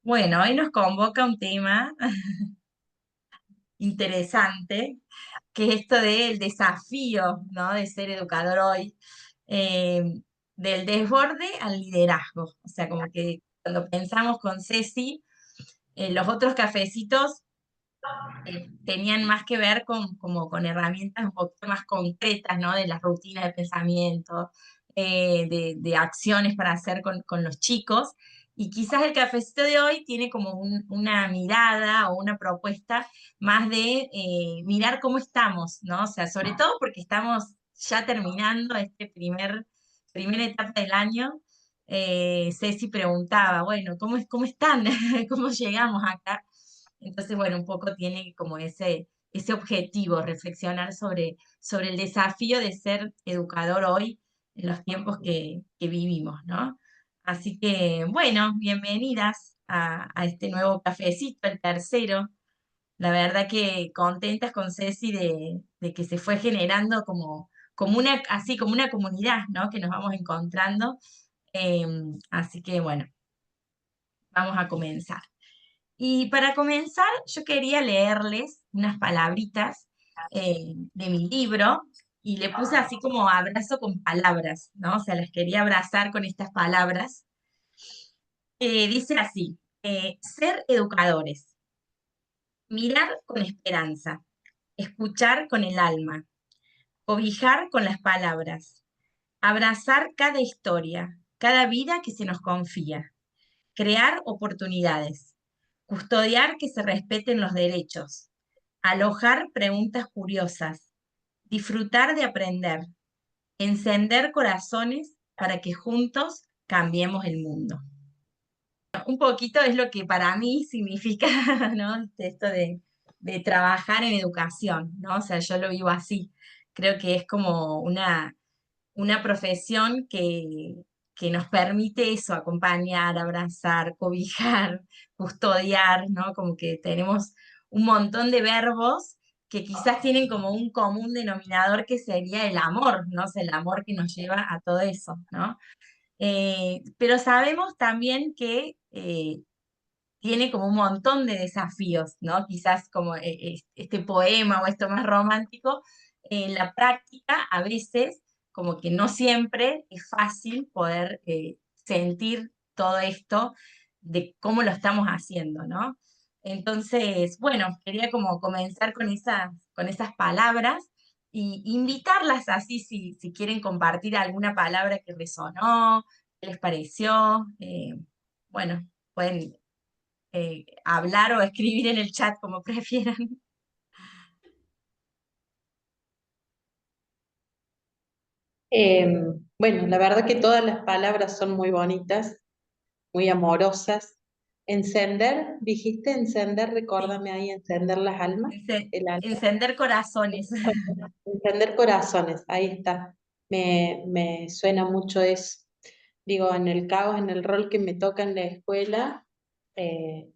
Bueno, hoy nos convoca un tema interesante, que es esto del desafío, ¿no? De ser educador hoy, eh, del desborde al liderazgo. O sea, como que cuando pensamos con Ceci, los otros cafecitos tenían más que ver con, como con herramientas un poquito más concretas, ¿no? De las rutinas de pensamiento, de acciones para hacer con los chicos. Y quizás el cafecito de hoy tiene como una mirada o una propuesta más de mirar cómo estamos, ¿no? O sea, sobre todo porque estamos ya terminando este primera etapa del año. Ceci preguntaba, bueno, ¿cómo están? ¿Cómo llegamos acá? Entonces, bueno, un poco tiene como ese objetivo, reflexionar sobre el desafío de ser educador hoy en los tiempos que vivimos, ¿no? Así que, bueno, bienvenidas a este nuevo cafecito, el tercero. La verdad que contentas con Ceci de que se fue generando como así como una comunidad, ¿no? Que nos vamos encontrando. Así que, bueno, vamos a comenzar. Y para comenzar, yo quería leerles unas palabritas de mi libro y le puse así como abrazo con palabras, ¿no? O sea, las quería abrazar con estas palabras. Dice así, ser educadores, mirar con esperanza, escuchar con el alma, cobijar con las palabras, abrazar cada historia, cada vida que se nos confía, crear oportunidades, custodiar que se respeten los derechos, alojar preguntas curiosas, disfrutar de aprender, encender corazones para que juntos cambiemos el mundo. Un poquito es lo que para mí significa, ¿no? Esto de trabajar en educación, ¿no? O sea, yo lo vivo así. Creo que es como una profesión que nos permite eso, acompañar, abrazar, cobijar, custodiar, ¿no? Como que tenemos un montón de verbos que quizás tienen como un común denominador que sería el amor, ¿no? O sea, el amor que nos lleva a todo eso, ¿no? Pero sabemos también que tiene como un montón de desafíos, ¿no? Quizás como este poema o esto más romántico, en la práctica a veces como que no siempre es fácil poder sentir todo esto de cómo lo estamos haciendo, ¿no? Entonces, bueno, quería como comenzar con esas palabras y invitarlas así si quieren compartir alguna palabra que resonó, qué les pareció. Bueno, pueden hablar o escribir en el chat como prefieran. Bueno, la verdad que todas las palabras son muy bonitas, muy amorosas. Encender, dijiste encender, Sí, recuérdame ahí, encender las almas, el alma. encender corazones. Encender corazones, ahí está. Me suena mucho eso. Digo, en el caos, en el rol que me toca en la escuela, eh,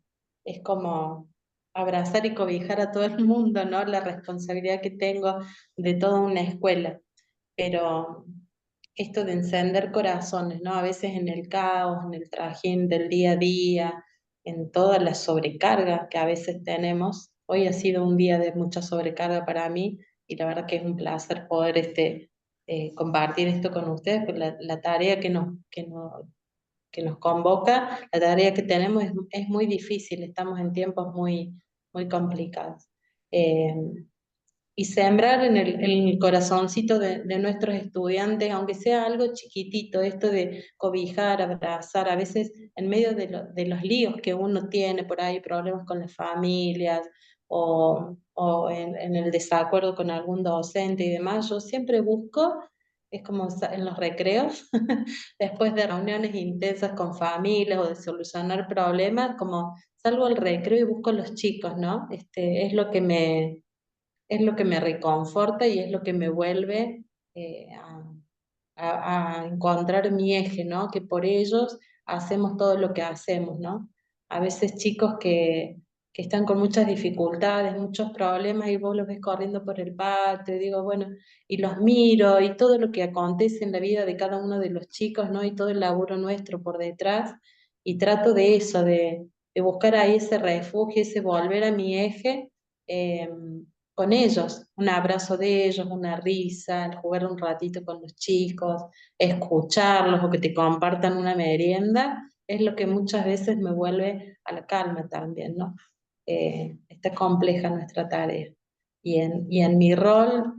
es como abrazar y cobijar a todo el mundo, ¿no? La responsabilidad que tengo de toda una escuela. Pero esto de encender corazones, ¿no? A veces en el caos, en el trajín del día a día, en toda la sobrecarga que a veces tenemos. Hoy ha sido un día de mucha sobrecarga para mí y la verdad que es un placer poder compartir esto con ustedes, porque la tarea que nos convoca, la tarea que tenemos es muy difícil, estamos en tiempos muy complicados. Eh, y sembrar en el corazoncito de nuestros estudiantes, aunque sea algo chiquitito, esto de cobijar, abrazar, a veces en medio de los líos que uno tiene por ahí, problemas con las familias o en el desacuerdo con algún docente y demás, yo siempre busco, es como en los recreos, después de reuniones intensas con familias o de solucionar problemas, como salgo al recreo y busco a los chicos, ¿no? Es lo que me reconforta y es lo que me vuelve a encontrar mi eje, ¿no? Que por ellos hacemos todo lo que hacemos, ¿no? A veces chicos que están con muchas dificultades, muchos problemas y vos los ves corriendo por el patio y digo, bueno, y los miro y todo lo que acontece en la vida de cada uno de los chicos, ¿no? Y todo el laburo nuestro por detrás y trato de eso, de buscar ahí ese refugio, ese volver a mi eje eh, con ellos, un abrazo de ellos, una risa, el jugar un ratito con los chicos, escucharlos o que te compartan una merienda, es lo que muchas veces me vuelve a la calma también, ¿no? Está compleja nuestra tarea. Y en mi rol,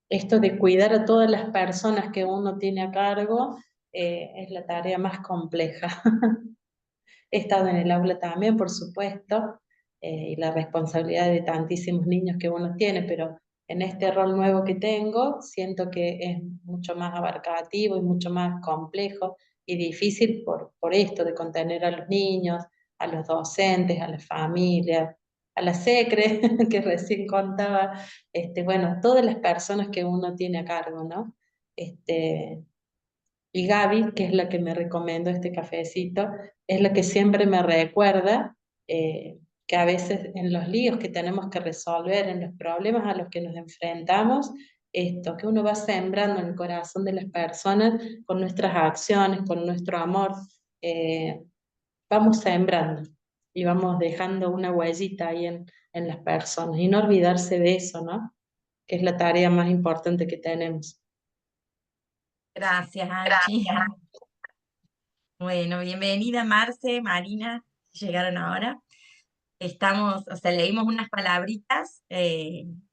esto de cuidar a todas las personas que uno tiene a cargo, es la tarea más compleja. He estado en el aula también, por supuesto, y la responsabilidad de tantísimos niños que uno tiene, pero en este rol nuevo que tengo, siento que es mucho más abarcativo y mucho más complejo y difícil por esto de contener a los niños, a los docentes, a las familias, a la secre que recién contaba, bueno, todas las personas que uno tiene a cargo, ¿no? Este, y Gaby, que es la que me recomendó este cafecito, es la que siempre me recuerda que a veces en los líos que tenemos que resolver, en los problemas a los que nos enfrentamos, esto que uno va sembrando en el corazón de las personas con nuestras acciones, con nuestro amor, eh, vamos sembrando y vamos dejando una huellita ahí en las personas. Y no olvidarse de eso, ¿no? Que es la tarea más importante que tenemos. Gracias, Angie. Bueno, bienvenida Marce, Marina, llegaron ahora. Estamos, o sea, leímos unas palabritas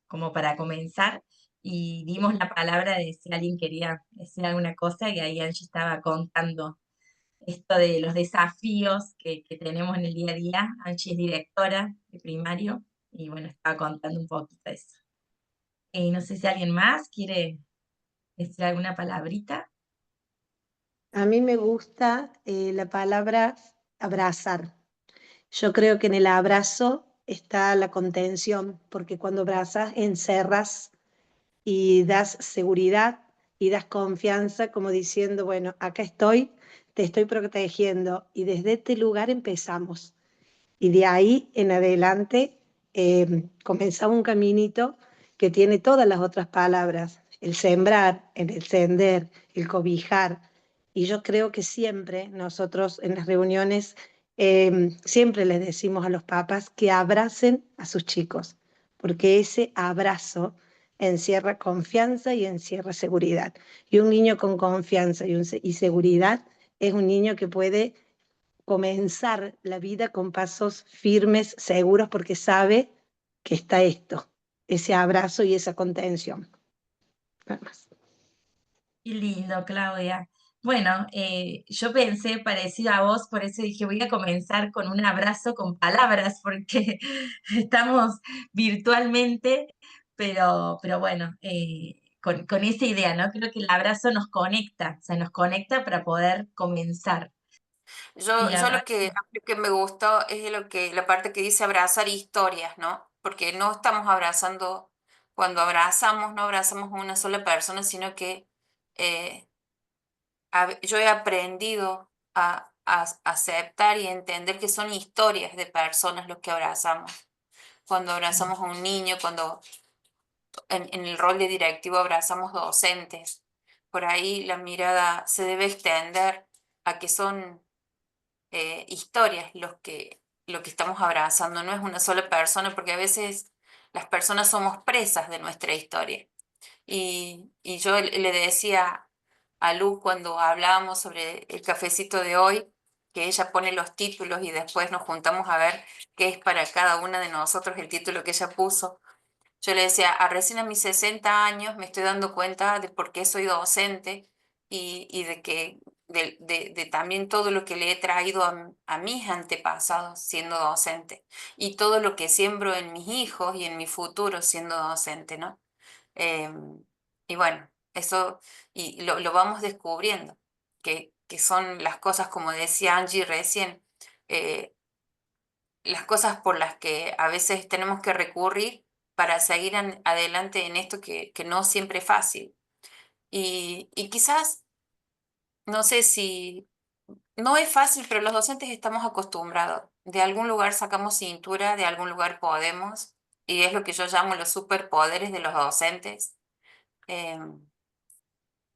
como para comenzar y dimos la palabra de si alguien quería decir alguna cosa y ahí Angie estaba contando esto de los desafíos que tenemos en el día a día. Angie es directora de primario y bueno, estaba contando un poquito de eso. No sé si alguien más quiere decir alguna palabrita. A mí me gusta la palabra abrazar. Yo creo que en el abrazo está la contención, porque cuando abrazas, encerras y das seguridad y das confianza, como diciendo, bueno, acá estoy, te estoy protegiendo y desde este lugar empezamos. Y de ahí en adelante comenzamos un caminito que tiene todas las otras palabras, el sembrar, el encender, el cobijar. Y yo creo que siempre nosotros en las reuniones siempre les decimos a los papás que abracen a sus chicos, porque ese abrazo encierra confianza y encierra seguridad. Y un niño con confianza y seguridad es un niño que puede comenzar la vida con pasos firmes, seguros, porque sabe que está esto, ese abrazo y esa contención. Nada más. Qué lindo, Claudia. Bueno, yo pensé parecido a vos, por eso dije voy a comenzar con un abrazo con palabras, porque estamos virtualmente, pero bueno, con esa idea, ¿no? Creo que el abrazo nos conecta, o sea, nos conecta para poder comenzar. Y Yo lo que me gustó es la parte que dice abrazar historias, ¿no? Porque no estamos abrazando, cuando abrazamos, no abrazamos a una sola persona, sino que eh, yo he aprendido a aceptar y entender que son historias de personas los que abrazamos. Cuando abrazamos a un niño, cuando en el rol de directivo abrazamos docentes, por ahí la mirada se debe extender a que son historias lo que estamos abrazando, no es una sola persona, porque a veces las personas somos presas de nuestra historia. Y yo le decía a Lu cuando hablábamos sobre el cafecito de hoy, que ella pone los títulos y después nos juntamos a ver qué es para cada una de nosotros el título que ella puso. Yo le decía, recién a mis 60 años me estoy dando cuenta de por qué soy docente y de que de también todo lo que le he traído a mis antepasados siendo docente y todo lo que siembro en mis hijos y en mi futuro siendo docente, ¿no? Y bueno, eso y lo vamos descubriendo, que son las cosas, como decía Angie recién, eh, las cosas por las que a veces tenemos que recurrir para seguir adelante en esto que no siempre es fácil. Y quizás, no sé si, no es fácil, pero los docentes estamos acostumbrados. De algún lugar sacamos cintura, de algún lugar podemos, y es lo que yo llamo los superpoderes de los docentes, eh,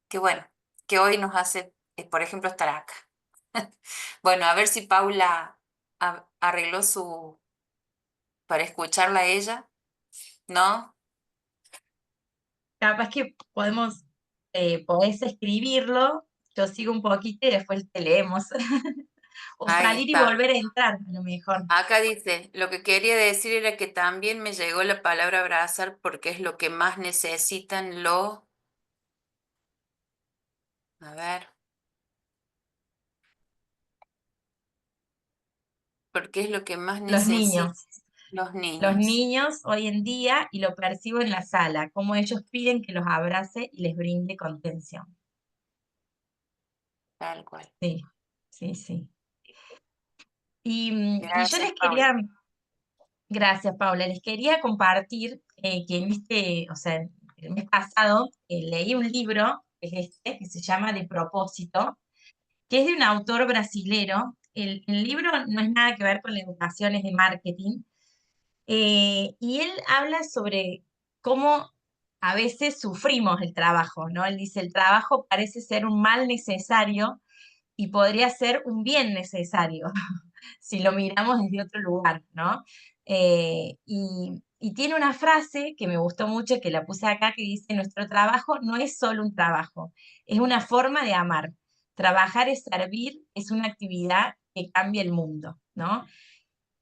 que bueno, que hoy nos hace, por ejemplo, estar acá. Bueno, a ver si Paula arregló para escucharla a ella, ¿no? Capaz que podés escribirlo, yo sigo un poquito y después te leemos. O Ahí salir y está. volver a entrar, a lo mejor. Acá dice, lo que quería decir era que también me llegó la palabra abrazar porque es lo que más necesitan a ver, porque es lo que más Los necesitan niños. los Los niños, niños hoy en día, y lo percibo en la sala, como ellos piden que los abrace y les brinde contención. tal cual. Sí, sí, sí. Y yo Gracias, les Paula. quería, gracias Paula, les quería compartir que o sea, el mes pasado leí un libro, que es este, que se llama De propósito, que es de un autor brasilero. El libro no es nada que ver con la educación, es de marketing. Y él habla sobre cómo a veces sufrimos el trabajo, ¿no? Él dice, el trabajo parece ser un mal necesario y podría ser un bien necesario, si lo miramos desde otro lugar, ¿no? Y tiene una frase que me gustó mucho, que la puse acá, que dice, nuestro trabajo no es solo un trabajo, es una forma de amar. Trabajar es servir, es una actividad que cambia el mundo, ¿no?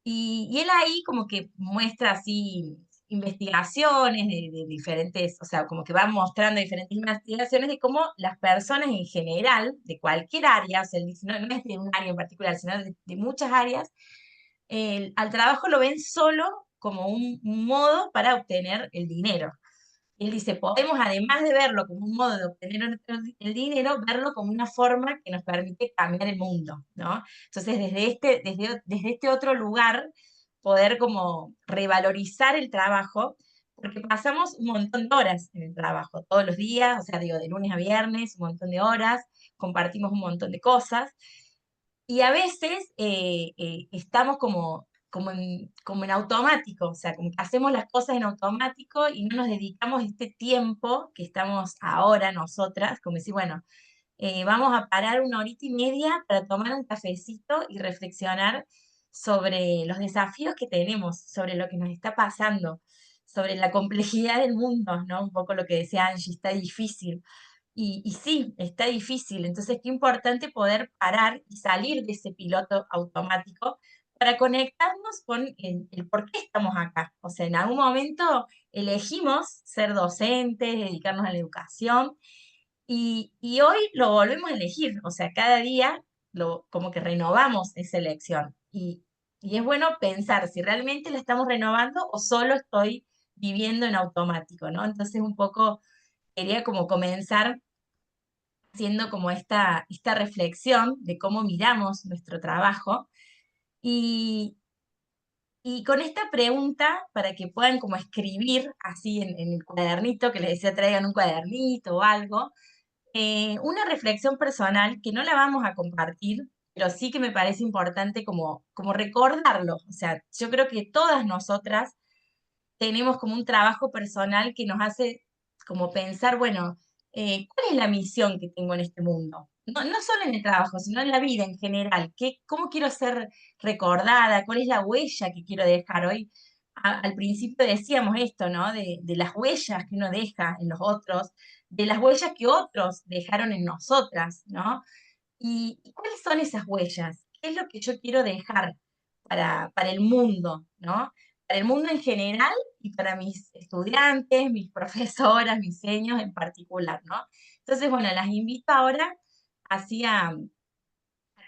Y él ahí como que muestra así investigaciones de diferentes, o sea, como que va mostrando diferentes investigaciones de cómo las personas en general, de cualquier área, o sea, él dice, no es de un área en particular, sino de muchas áreas, al trabajo lo ven solo como un modo para obtener el dinero. Él dice, podemos, además de verlo como un modo de obtener el dinero, verlo como una forma que nos permite cambiar el mundo, ¿no? Entonces, desde este otro lugar, poder como revalorizar el trabajo, porque pasamos un montón de horas en el trabajo, todos los días, o sea, digo, de lunes a viernes, un montón de horas, compartimos un montón de cosas, y a veces estamos como en automático, o sea, como que hacemos las cosas en automático y no nos dedicamos este tiempo que estamos ahora nosotras, como decir, bueno, vamos a parar una horita y media para tomar un cafecito y reflexionar sobre los desafíos que tenemos, sobre lo que nos está pasando, sobre la complejidad del mundo, ¿no? Un poco lo que decía Angie, está difícil. Y sí, está difícil. Entonces, qué importante poder parar y salir de ese piloto automático para conectarnos con el por qué estamos acá. O sea, en algún momento elegimos ser docentes, dedicarnos a la educación, y hoy lo volvemos a elegir. O sea, cada día como que renovamos esa elección. Y es bueno pensar si realmente la estamos renovando o solo estoy viviendo en automático, ¿no? Entonces, un poco quería como comenzar haciendo como esta reflexión de cómo miramos nuestro trabajo y, y con esta pregunta para que puedan como escribir así en el cuadernito, que les decía traigan un cuadernito o algo, una reflexión personal que no la vamos a compartir, pero sí que me parece importante como recordarlo. O sea, yo creo que todas nosotras tenemos como un trabajo personal que nos hace como pensar, bueno, ¿cuál es la misión que tengo en este mundo? No solo en el trabajo, sino en la vida en general. ¿Cómo quiero ser recordada? ¿Cuál es la huella que quiero dejar hoy? Al principio decíamos esto, ¿no? De las huellas que uno deja en los otros, de las huellas que otros dejaron en nosotras, ¿no? ¿Y cuáles son esas huellas? ¿Qué es lo que yo quiero dejar para el mundo, ¿no? Para el mundo en general y para mis estudiantes, mis profesoras, mis seños en particular, ¿no? Entonces, bueno, las invito ahora así a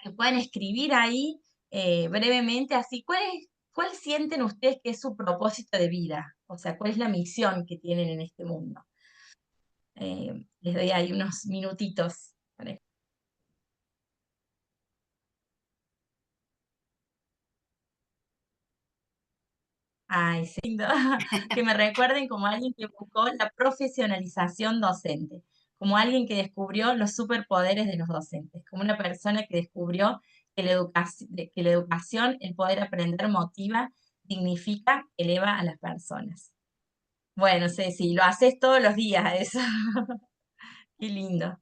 que puedan escribir ahí brevemente, así, ¿cuál sienten ustedes que es su propósito de vida? O sea, ¿cuál es la misión que tienen en este mundo? Les doy ahí unos minutitos. Ay, sí, lindo. Que me recuerden como alguien que buscó la profesionalización docente, como alguien que descubrió los superpoderes de los docentes, como una persona que descubrió que que la educación, el poder aprender motiva, dignifica, eleva a las personas. Bueno, Ceci, lo haces todos los días eso. Qué lindo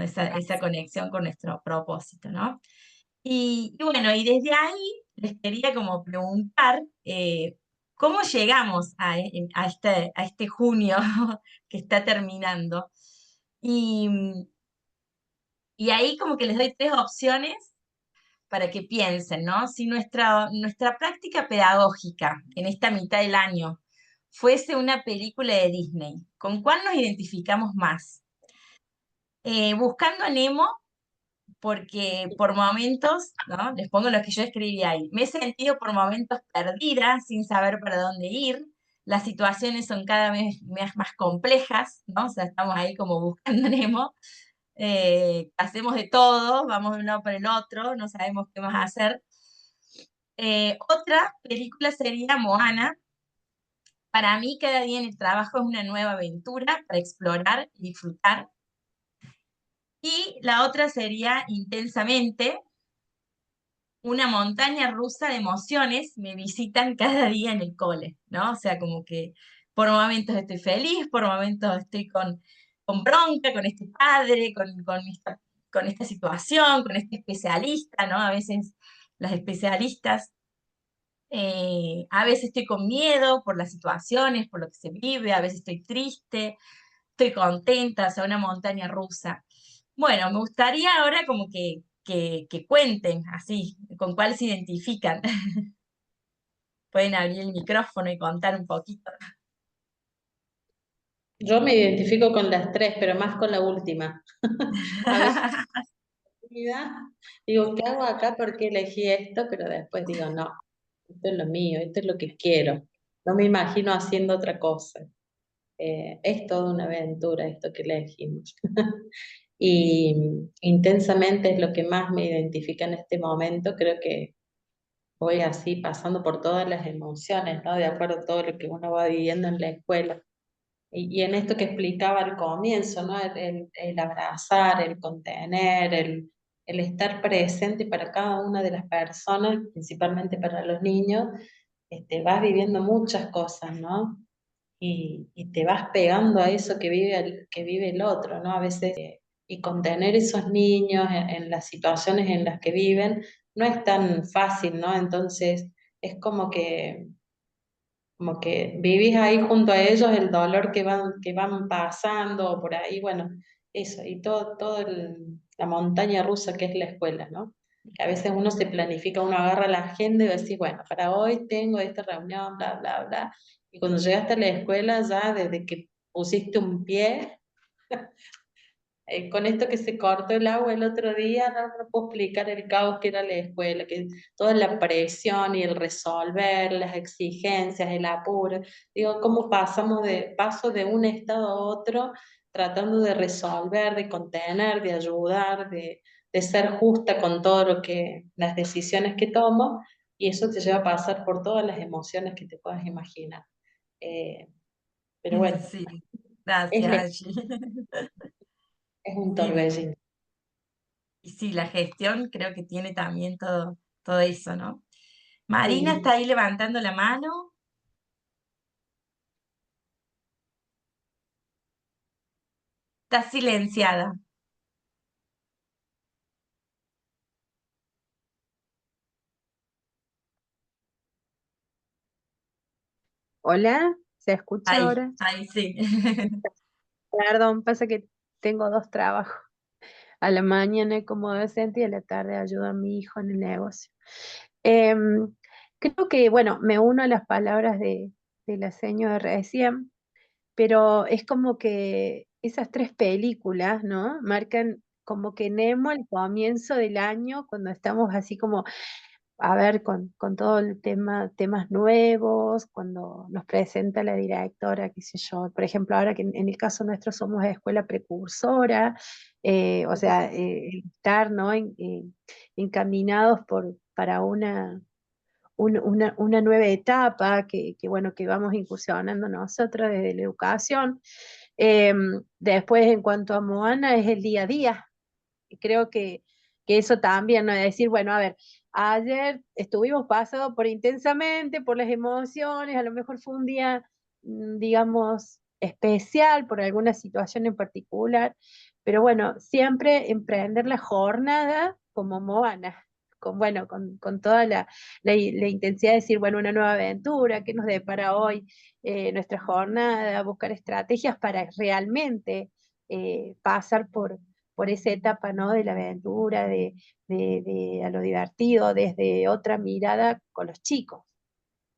esa conexión con nuestro propósito, ¿no? Y bueno, y desde ahí les quería como preguntar cómo llegamos a este junio que está terminando. Y, y ahí como que les doy tres opciones para que piensen, ¿no? Si nuestra práctica pedagógica en esta mitad del año fuese una película de Disney, ¿con cuál nos identificamos más? Buscando a Nemo, porque por momentos, ¿no? Les pongo lo que yo escribí ahí. Me he sentido por momentos perdida, sin saber para dónde ir. Las situaciones son cada vez más complejas, ¿no? O sea, estamos ahí como buscando a Nemo. Hacemos de todo, vamos de un lado para el otro, no sabemos qué más hacer. Otra película sería Moana. Para mí, cada día en el trabajo es una nueva aventura para explorar y disfrutar. Y la otra sería Intensamente, una montaña rusa de emociones me visitan cada día en el cole, ¿no? O sea, como que por momentos estoy feliz, por momentos estoy con bronca, con este padre, con esta situación, con este especialista, ¿no? A veces las especialistas, a veces estoy con miedo por las situaciones, por lo que se vive, a veces estoy triste, estoy contenta, o sea, una montaña rusa. Bueno, me gustaría ahora como que cuenten así, con cuál se identifican. Pueden abrir el micrófono y contar un poquito. Yo me identifico con las tres, pero más con la última. A veces digo, ¿qué hago acá? ¿Por qué elegí esto? Pero después digo, no, esto es lo mío, esto es lo que quiero. No me imagino haciendo otra cosa. Es toda una aventura esto que elegimos. Y intensamente es lo que más me identifica en este momento. Creo que voy así pasando por todas las emociones, ¿no? De acuerdo a todo lo que uno va viviendo en la escuela. Y en esto que explicaba al comienzo, ¿no? El abrazar, el contener, el estar presente para cada una de las personas, principalmente para los niños, vas viviendo muchas cosas, ¿no? Y te vas pegando a eso que vive el otro, ¿no? A veces, y contener esos niños en las situaciones en las que viven no es tan fácil, ¿no? Entonces, es como que vivís ahí junto a ellos el dolor que van pasando, o por ahí, bueno, eso, y la montaña rusa que es la escuela, ¿no? Que a veces uno se planifica, uno agarra la agenda y decís, bueno, para hoy tengo esta reunión, bla, bla, bla, y cuando llegaste a la escuela ya desde que pusiste un pie, con esto que se cortó el agua el otro día, no puedo explicar el caos que era la escuela, que toda la presión y el resolver, las exigencias, el apuro. Digo, cómo paso de un estado a otro, tratando de resolver, de contener, de ayudar, de ser justa con todo las decisiones que tomo, y eso te lleva a pasar por todas las emociones que te puedas imaginar. Eh, pero bueno, Sí, es, gracias, la- Angie. es un Sí, torbellino. y sí, la gestión creo que tiene también todo eso, ¿no? Marina Sí. está ahí levantando la mano, está silenciada. Hola, ¿se escucha ahora? Ahí sí. Perdón, pasa que tengo dos trabajos. A la mañana como docente y a la tarde ayudo a mi hijo en el negocio. Em, Creo que, bueno, me uno a las palabras de la señora recién, pero es como que esas tres películas, ¿no? Marcan como que Nemo al comienzo del año, cuando estamos así como a ver, con todo el temas nuevos, cuando nos presenta la directora, qué sé yo, por ejemplo, ahora que en el caso nuestro somos escuela precursora, o sea, estar, ¿no? Encaminados para una nueva etapa bueno, que vamos incursionando nosotros desde la educación. Después, en cuanto a Moana, es el día a día, creo que eso también, ¿no? De decir, bueno, a ver, ayer estuvimos pasados por intensamente, por las emociones, a lo mejor fue un día, digamos, especial por alguna situación en particular, pero bueno, siempre emprender la jornada como Moana, bueno, con toda la intensidad de decir, bueno, una nueva aventura, ¿qué nos depara hoy nuestra jornada? Buscar estrategias para realmente pasar por esa etapa, ¿no? De la aventura, de a lo divertido, desde otra mirada con los chicos,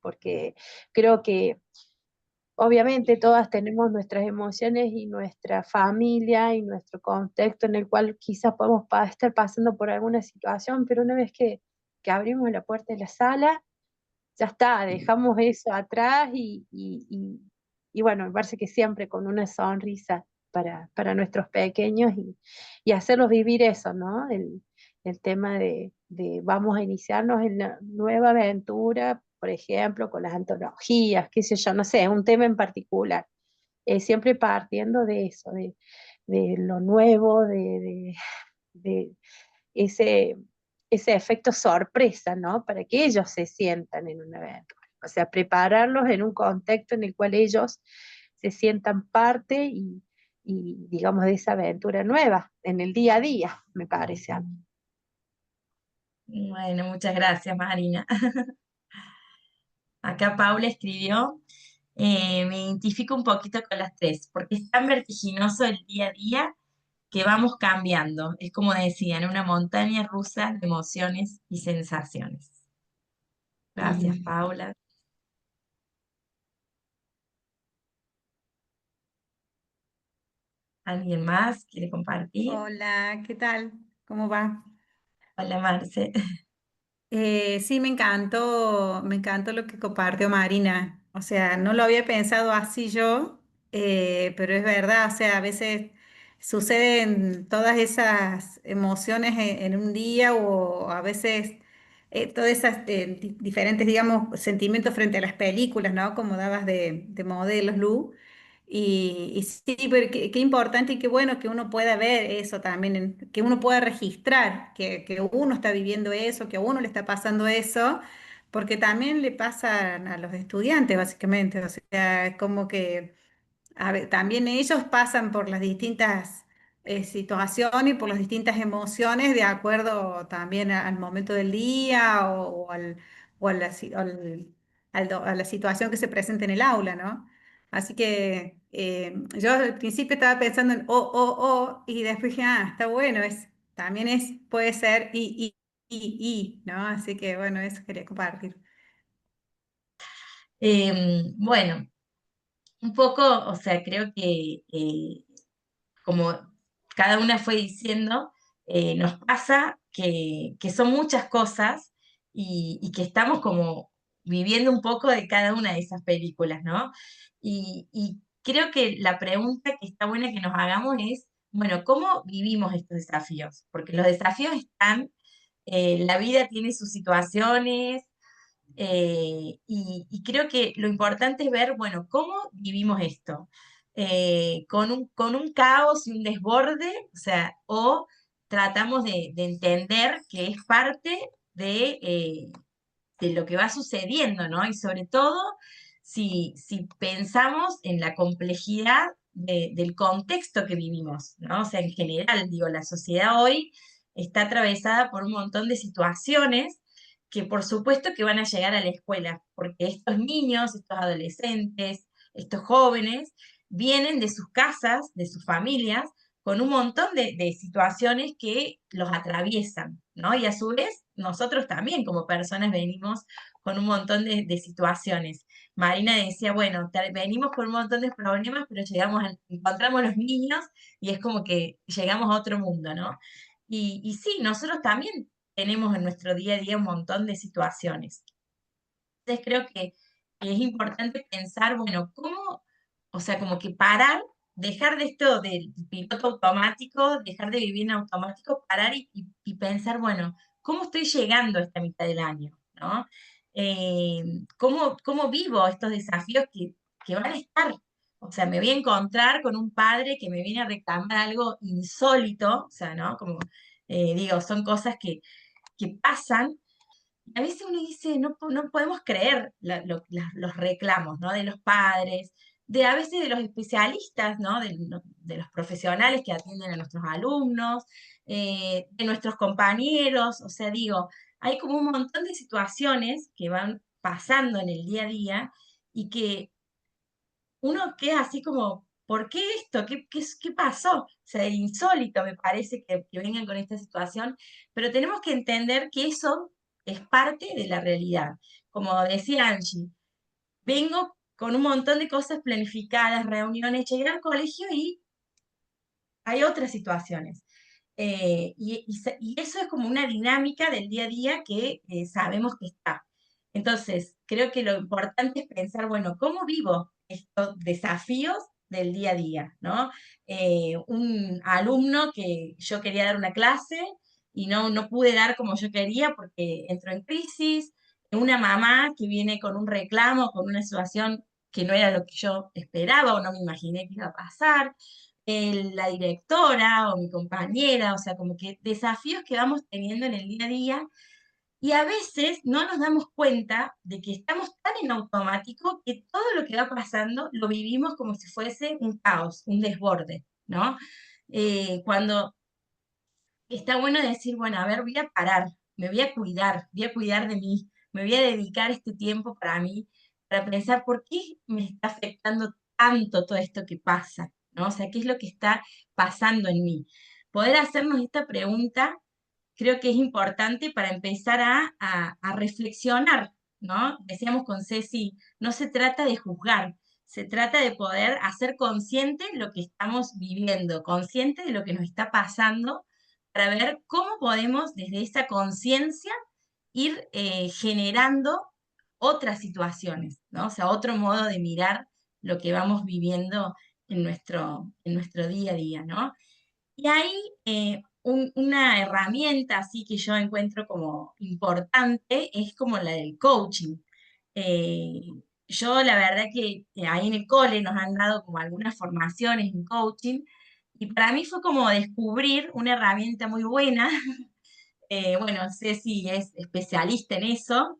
porque creo que obviamente todas tenemos nuestras emociones y nuestra familia y nuestro contexto en el cual quizás podemos estar pasando por alguna situación, pero una vez que abrimos la puerta de la sala, ya está, dejamos eso atrás y bueno, me parece que siempre con una sonrisa para nuestros pequeños y hacerlos vivir eso, ¿no? El tema de vamos a iniciarnos en la nueva aventura, por ejemplo, con las antologías, qué sé yo, no sé, un tema en particular, siempre partiendo de eso, de lo nuevo, de ese, ese efecto sorpresa, ¿no? Para que ellos se sientan en una aventura. O sea, prepararlos en un contexto en el cual ellos se sientan parte digamos, de esa aventura nueva, en el día a día, me parece a mí. Bueno, muchas gracias, Marina. Acá Paula escribió, me identifico un poquito con las tres, porque es tan vertiginoso el día a día que vamos cambiando. Es como decían, una montaña rusa de emociones y sensaciones. Gracias, Paula. ¿Alguien más quiere compartir? Hola, ¿qué tal? ¿Cómo va? Hola, Marce. Sí, me encantó lo que compartió Marina. O sea, no lo había pensado así yo, pero es verdad, o sea, a veces suceden todas esas emociones en un día o a veces todas esas diferentes, digamos, sentimientos frente a las películas, ¿no? Como dabas de modelos, Lu. Y sí, pero qué importante y qué bueno que uno pueda ver eso también, que uno pueda registrar que uno está viviendo eso, que a uno le está pasando eso, porque también le pasa a los estudiantes, básicamente. O sea, es como que también ellos pasan por las distintas situaciones y por las distintas emociones de acuerdo también al momento del día o a la, a la situación que se presenta en el aula, ¿no? Así que yo al principio estaba pensando en o, y después dije, ah, está bueno, también puede ser ¿no? Así que bueno, eso quería compartir. Bueno, un poco, o sea, creo que como cada una fue diciendo, nos pasa que son muchas cosas y que estamos como viviendo un poco de cada una de esas películas, ¿no? Y creo que la pregunta que está buena que nos hagamos es, bueno, ¿cómo vivimos estos desafíos? Porque los desafíos están, la vida tiene sus situaciones, y creo que lo importante es ver, bueno, cómo vivimos esto. Con un caos y un desborde, o sea, o tratamos de entender que es parte de lo que va sucediendo, ¿no? Y sobre todo, si pensamos en la complejidad del contexto que vivimos, ¿no? O sea, en general, digo, la sociedad hoy está atravesada por un montón de situaciones que por supuesto que van a llegar a la escuela, porque estos niños, estos adolescentes, estos jóvenes, vienen de sus casas, de sus familias, con un montón de situaciones que los atraviesan, ¿no? Y a su vez, nosotros también como personas venimos con un montón de situaciones. Marina decía, bueno, venimos con un montón de problemas, pero encontramos los niños y es como que llegamos a otro mundo, ¿no? Y sí, nosotros también tenemos en nuestro día a día un montón de situaciones. Entonces creo que es importante pensar, bueno, ¿cómo, o sea, como que parar, dejar de esto del piloto automático, dejar de vivir en automático, parar y pensar, bueno, ¿cómo estoy llegando a esta mitad del año? ¿No? ¿Cómo vivo estos desafíos que van a estar? O sea, me voy a encontrar con un padre que me viene a reclamar algo insólito, o sea, ¿no? Como digo, son cosas que pasan a veces uno dice, no, no podemos creer los reclamos, ¿no? De los padres, de a veces de los especialistas, ¿no? De los profesionales que atienden a nuestros alumnos, de nuestros compañeros, o sea, digo, hay como un montón de situaciones que van pasando en el día a día y que uno queda así como, ¿por qué esto? ¿Qué pasó? O sea, insólito me parece que vengan con esta situación, pero tenemos que entender que eso es parte de la realidad. Como decía Angie, vengo con un montón de cosas planificadas, reuniones, llegué al colegio y hay otras situaciones. Y eso es como una dinámica del día a día que sabemos que está. Entonces, creo que lo importante es pensar, bueno, ¿cómo vivo estos desafíos del día a día, ¿no? Un alumno que yo quería dar una clase y no pude dar como yo quería porque entró en crisis, una mamá que viene con un reclamo, con una situación que no era lo que yo esperaba o no me imaginé que iba a pasar, la directora o mi compañera, o sea, como que desafíos que vamos teniendo en el día a día y a veces no nos damos cuenta de que estamos tan en automático que todo lo que va pasando lo vivimos como si fuese un caos, un desborde, ¿no? Cuando está bueno decir, bueno, a ver, voy a parar, me voy a cuidar de mí, me voy a dedicar este tiempo para mí, para pensar por qué me está afectando tanto todo esto que pasa, ¿no? O sea, ¿qué es lo que está pasando en mí? Poder hacernos esta pregunta creo que es importante para empezar a reflexionar, ¿no? Decíamos con Ceci, no se trata de juzgar, se trata de poder hacer consciente lo que estamos viviendo, consciente de lo que nos está pasando, para ver cómo podemos desde esa conciencia ir generando otras situaciones, ¿no? O sea, otro modo de mirar lo que vamos viviendo en nuestro día a día, ¿no? Y ahí una herramienta así que yo encuentro como importante es como la del coaching. Eh, yo la verdad que ahí en el cole nos han dado como algunas formaciones en coaching y para mí fue como descubrir una herramienta muy buena. Bueno, Ceci es especialista en eso,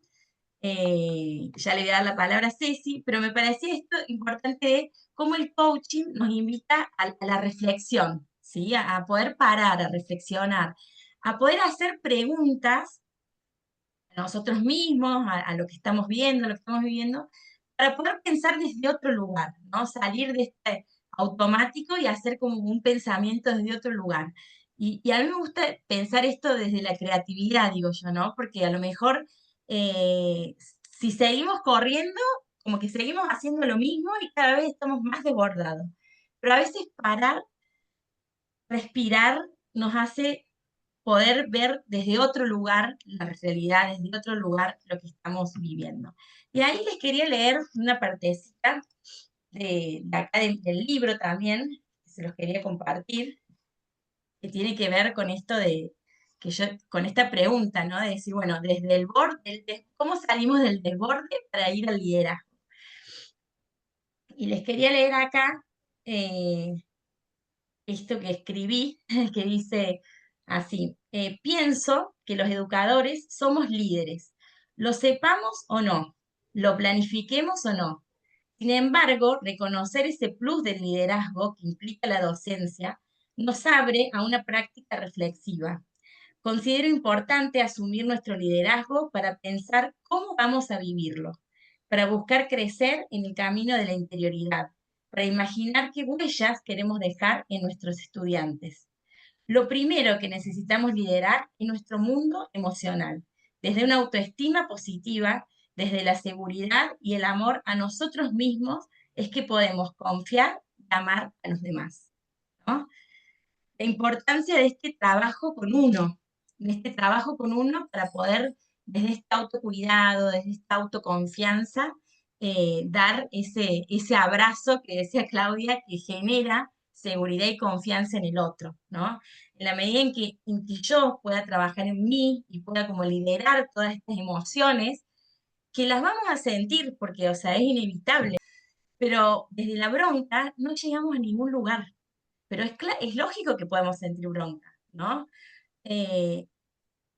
ya le voy a dar la palabra a Ceci, pero me parecía esto importante de cómo el coaching nos invita a la reflexión, ¿sí? A poder parar, a reflexionar, a poder hacer preguntas a nosotros mismos, a lo que estamos viendo, a lo que estamos viviendo, para poder pensar desde otro lugar, ¿no? Salir de este automático y hacer como un pensamiento desde otro lugar. Y a mí me gusta pensar esto desde la creatividad, digo yo, ¿no? Porque a lo mejor eh, si seguimos corriendo, como que seguimos haciendo lo mismo y cada vez estamos más desbordados. Pero a veces parar, respirar, nos hace poder ver desde otro lugar la realidad, desde otro lugar lo que estamos viviendo. Y ahí les quería leer una partecita de acá del libro también, que se los quería compartir, que tiene que ver con esto de, que yo, con esta pregunta, ¿no? De decir, bueno, desde el borde, ¿cómo salimos del desborde para ir al liderazgo? Y les quería leer acá eh, esto que escribí, que dice así, pienso que los educadores somos líderes, lo sepamos o no, lo planifiquemos o no. Sin embargo, reconocer ese plus del liderazgo que implica la docencia nos abre a una práctica reflexiva. Considero importante asumir nuestro liderazgo para pensar cómo vamos a vivirlo, para buscar crecer en el camino de la interioridad, para imaginar qué huellas queremos dejar en nuestros estudiantes. Lo primero que necesitamos liderar es nuestro mundo emocional, desde una autoestima positiva, desde la seguridad y el amor a nosotros mismos, es que podemos confiar y amar a los demás, ¿no? La importancia de este trabajo con uno, de este trabajo con uno para poder, desde este autocuidado, desde esta autoconfianza, dar ese abrazo que decía Claudia, que genera seguridad y confianza en el otro, ¿no? En la medida en que yo pueda trabajar en mí y pueda como liderar todas estas emociones, que las vamos a sentir porque, o sea, es inevitable, pero desde la bronca no llegamos a ningún lugar, pero es lógico que podemos sentir bronca, ¿no? Eh,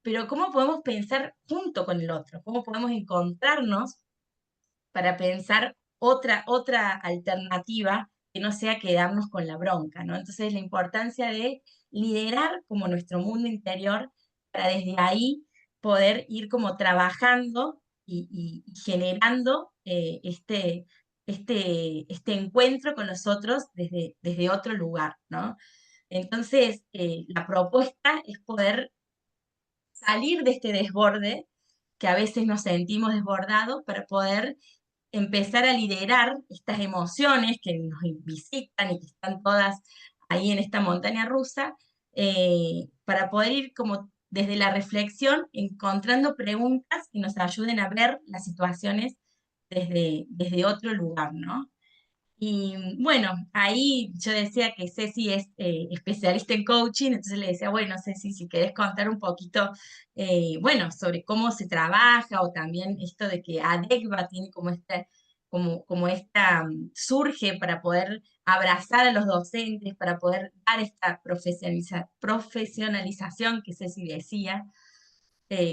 pero ¿cómo podemos pensar junto con el otro? ¿Cómo podemos encontrarnos para pensar otra alternativa que no sea quedarnos con la bronca, ¿no? Entonces la importancia de liderar como nuestro mundo interior para desde ahí poder ir como trabajando y generando este encuentro con los otros desde otro lugar, ¿no? Entonces, la propuesta es poder salir de este desborde, que a veces nos sentimos desbordados, para poder empezar a liderar estas emociones que nos visitan y que están todas ahí en esta montaña rusa, para poder ir como desde la reflexión encontrando preguntas que nos ayuden a ver las situaciones desde otro lugar, ¿no? Y bueno, ahí yo decía que Ceci es especialista en coaching, entonces le decía, bueno, Ceci, si querés contar un poquito, bueno, sobre cómo se trabaja o también esto de que ADECVA tiene como esta, surge para poder abrazar a los docentes, para poder dar esta profesionalización que Ceci decía.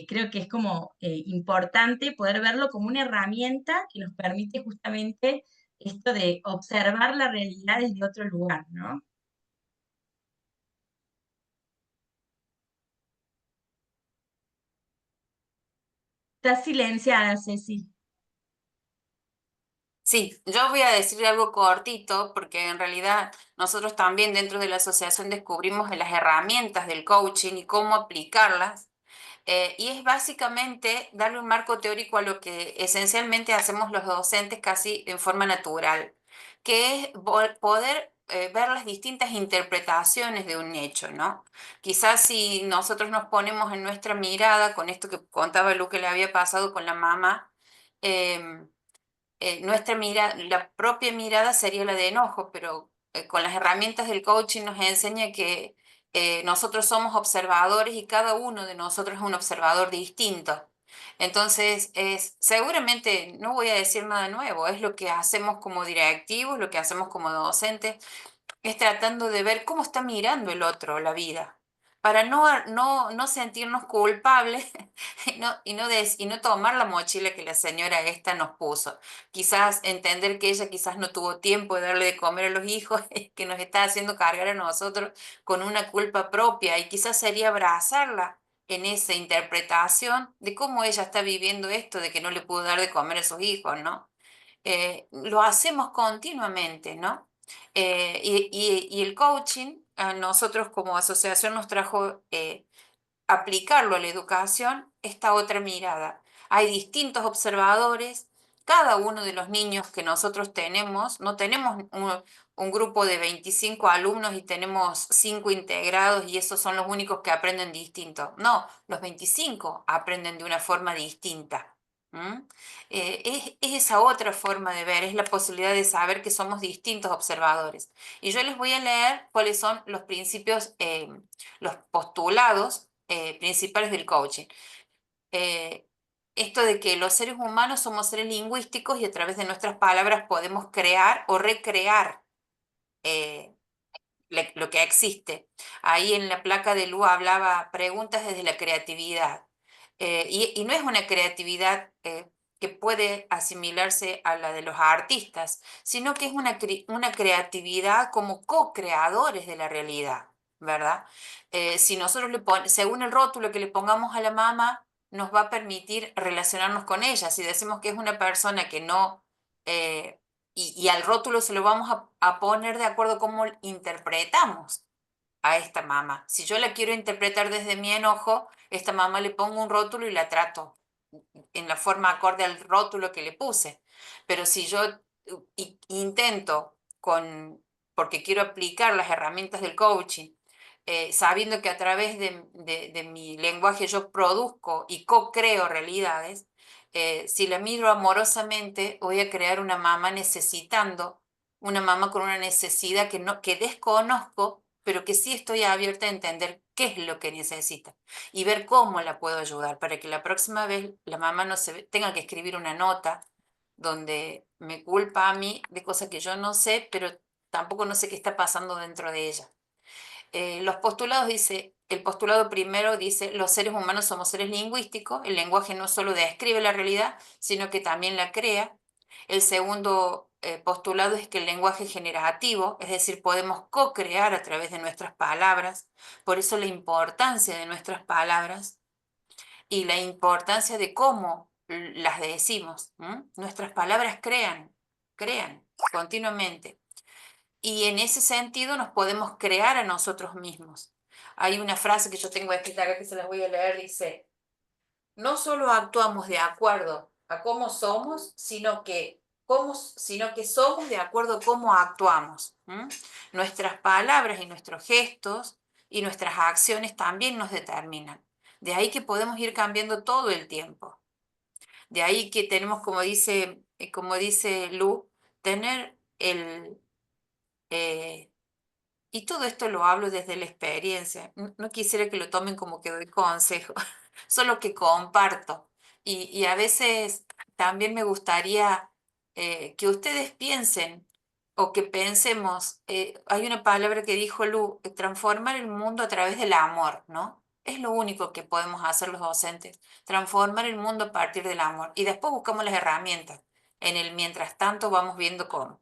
Creo que es como importante poder verlo como una herramienta que nos permite justamente esto de observar la realidad desde otro lugar, ¿no? Estás silenciada, Ceci. Sí, yo voy a decir algo cortito porque en realidad nosotros también dentro de la asociación descubrimos las herramientas del coaching y cómo aplicarlas. Y es básicamente darle un marco teórico a lo que esencialmente hacemos los docentes casi en forma natural, que es poder ver las distintas interpretaciones de un hecho, ¿no? Quizás si nosotros nos ponemos en nuestra mirada, con esto que contaba Lu que le había pasado con la mamá, em, nuestra la propia mirada sería la de enojo, pero con las herramientas del coaching nos enseña que nosotros somos observadores y cada uno de nosotros es un observador distinto. Entonces, seguramente no voy a decir nada nuevo, es lo que hacemos como directivos, lo que hacemos como docentes, es tratando de ver cómo está mirando el otro la vida, para no sentirnos culpables y no tomar la mochila que la señora esta nos puso. Quizás entender que ella quizás no tuvo tiempo de darle de comer a los hijos, que nos está haciendo cargar a nosotros con una culpa propia y quizás sería abrazarla en esa interpretación de cómo ella está viviendo esto, de que no le pudo dar de comer a sus hijos, ¿no? Lo hacemos continuamente, ¿no? Y el coaching, a nosotros como asociación nos trajo aplicarlo a la educación, esta otra mirada. Hay distintos observadores, cada uno de los niños que nosotros tenemos, no tenemos un grupo de 25 alumnos y tenemos 5 integrados y esos son los únicos que aprenden distinto. No, los 25 aprenden de una forma distinta. ¿Mm? Es esa otra forma de ver, es la posibilidad de saber que somos distintos observadores. Y yo les voy a leer cuáles son los principios, los postulados principales del coaching. Eh, Esto de que los seres humanos somos seres lingüísticos y a través de nuestras palabras podemos crear o recrear eh, lo que existe. Ahí en la placa de Lu hablaba preguntas desde la creatividad. Y no es una creatividad que puede asimilarse a la de los artistas, sino que es una creatividad como co-creadores de la realidad, ¿verdad? Si nosotros según el rótulo que le pongamos a la mamá, nos va a permitir relacionarnos con ella. Si decimos que es una persona que no... eh, y al rótulo se lo vamos a poner de acuerdo a cómo interpretamos a esta mamá. Si yo la quiero interpretar desde mi enojo, esta mamá le pongo un rótulo y la trato en la forma acorde al rótulo que le puse. Pero si yo intento porque quiero aplicar las herramientas del coaching, sabiendo que a través de mi lenguaje yo produzco y co-creo realidades, si la miro amorosamente, voy a crear una mamá necesitando, una mamá con una necesidad que desconozco, pero que sí estoy abierta a entender qué es lo que necesita y ver cómo la puedo ayudar para que la próxima vez la mamá no tenga que escribir una nota donde me culpa a mí de cosas que yo no sé, pero tampoco no sé qué está pasando dentro de ella. Los postulados el postulado primero dice, los seres humanos somos seres lingüísticos, el lenguaje no solo describe la realidad, sino que también la crea. El segundo postulado es que el lenguaje es generativo, es decir, podemos co-crear a través de nuestras palabras, por eso la importancia de nuestras palabras. y la importancia de cómo las decimos. Nuestras palabras crean continuamente. Y en ese sentido nos podemos crear a nosotros mismos. Hay una frase que yo tengo escrita acá que se las voy a leer, dice: no solo actuamos de acuerdo a cómo somos, sino que somos de acuerdo a cómo actuamos. Nuestras palabras y nuestros gestos y nuestras acciones también nos determinan. De ahí que podemos ir cambiando todo el tiempo. De ahí que tenemos, como dice Lu, tener eh, y todo esto lo hablo desde la experiencia. No quisiera que lo tomen como que doy consejo, solo que comparto. Y a veces también me gustaría que ustedes piensen o que pensemos, hay una palabra que dijo Lu, transformar el mundo a través del amor, ¿no? Es lo único que podemos hacer los docentes, transformar el mundo a partir del amor. Y después buscamos las herramientas. En el mientras tanto vamos viendo cómo.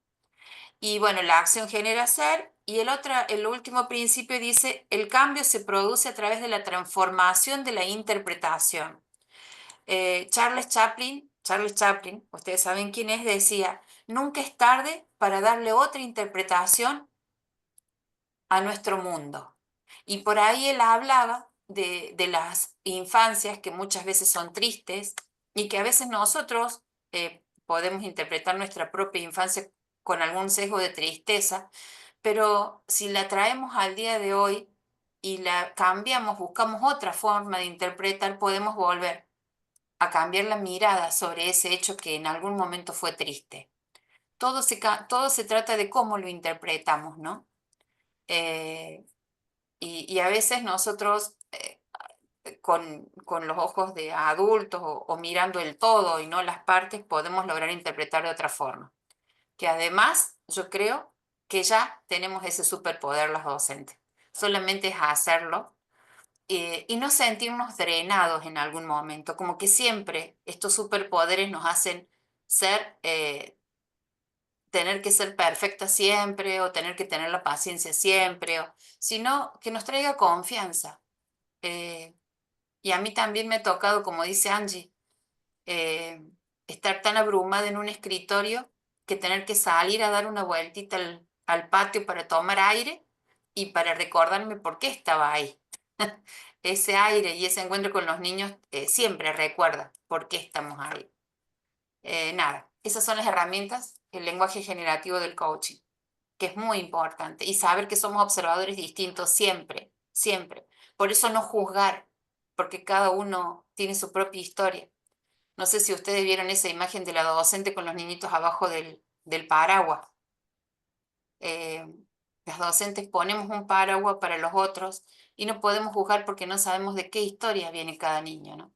Y bueno, la acción genera ser, y el último principio dice: el cambio se produce a través de la transformación de la interpretación. Charles Chaplin, ustedes saben quién es, decía: nunca es tarde para darle otra interpretación a nuestro mundo. Y por ahí él hablaba de las infancias que muchas veces son tristes y que a veces nosotros podemos interpretar nuestra propia infancia con algún sesgo de tristeza, pero si la traemos al día de hoy y la cambiamos, buscamos otra forma de interpretar, podemos volver a cambiar la mirada sobre ese hecho que en algún momento fue triste. Todo se trata de cómo lo interpretamos, ¿no? Eh, y a veces nosotros con los ojos de adultos o mirando el todo y no las partes podemos lograr interpretar de otra forma. Que además yo creo que ya tenemos ese superpoder los docentes. Solamente es hacerlo y no sentirnos drenados en algún momento. Como que siempre estos superpoderes nos hacen tener que ser perfecta siempre o tener que tener la paciencia siempre, sino que nos traiga confianza. Eh, y a mí también me ha tocado, como dice Angie, eh, estar tan abrumada en un escritorio que tener que salir a dar una vueltita al patio para tomar aire y para recordarme por qué estaba ahí. Ese aire y ese encuentro con los niños siempre recuerda por qué estamos ahí. Nada, esas son las herramientas, el lenguaje generativo del coaching, que es muy importante, y saber que somos observadores distintos siempre, siempre. Por eso no juzgar, porque cada uno tiene su propia historia. No sé si ustedes vieron esa imagen de la docente con los niñitos abajo del paraguas. Eh, las docentes ponemos un paraguas para los otros y no podemos juzgar porque no sabemos de qué historia viene cada niño, ¿no?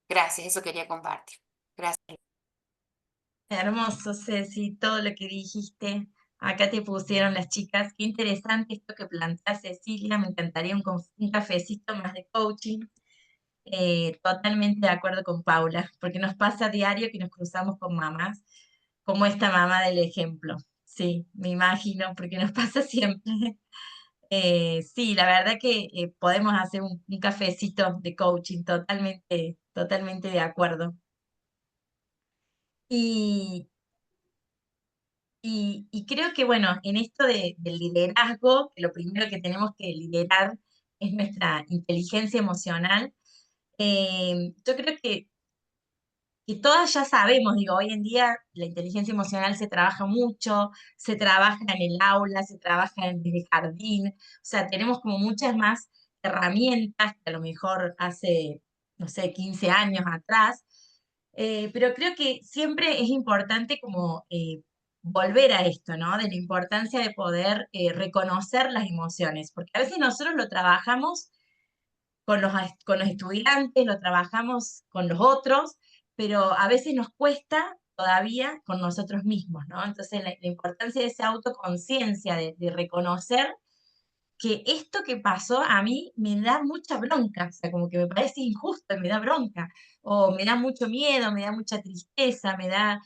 Gracias, eso quería compartir. Gracias. Hermoso, Ceci, todo lo que dijiste. Acá te pusieron las chicas. Qué interesante esto que plantea Cecilia. Me encantaría un cafecito más de coaching. Totalmente de acuerdo con Paula, porque nos pasa a diario que nos cruzamos con mamás, como esta mamá del ejemplo. Sí, me imagino, porque nos pasa siempre. Sí, la verdad que podemos hacer un cafecito de coaching, totalmente, totalmente de acuerdo. Y, y creo que, bueno, en esto del liderazgo, que lo primero que tenemos que liderar es nuestra inteligencia emocional, yo creo que todas ya sabemos, digo, hoy en día la inteligencia emocional se trabaja mucho, se trabaja en el aula, se trabaja desde el jardín, o sea, tenemos como muchas más herramientas que a lo mejor hace, no sé, 15 años atrás, pero creo que siempre es importante como volver a esto, ¿no? De la importancia de poder reconocer las emociones, porque a veces nosotros lo trabajamos con los estudiantes, lo trabajamos con los otros, pero a veces nos cuesta todavía con nosotros mismos, ¿no? Entonces la importancia de esa autoconciencia, de reconocer que esto que pasó a mí me da mucha bronca, o sea, como que me parece injusto y me da bronca, o me da mucho miedo, me da mucha tristeza, me da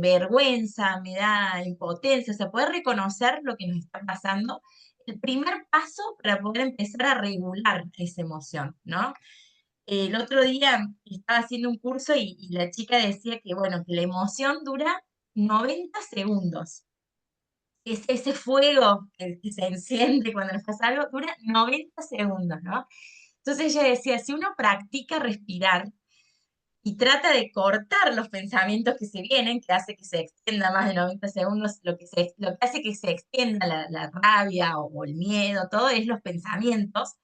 vergüenza, me da impotencia, o sea, poder reconocer lo que nos está pasando, el primer paso para poder empezar a regular esa emoción, ¿no? El otro día estaba haciendo un curso y la chica decía que, bueno, que la emoción dura 90 segundos. Ese fuego que se enciende cuando nos pasa algo dura 90 segundos, ¿no? Entonces ella decía, si uno practica respirar y trata de cortar los pensamientos que se vienen, que hace que se extienda más de 90 segundos, lo que hace que se extienda la rabia o el miedo, todo es los pensamientos,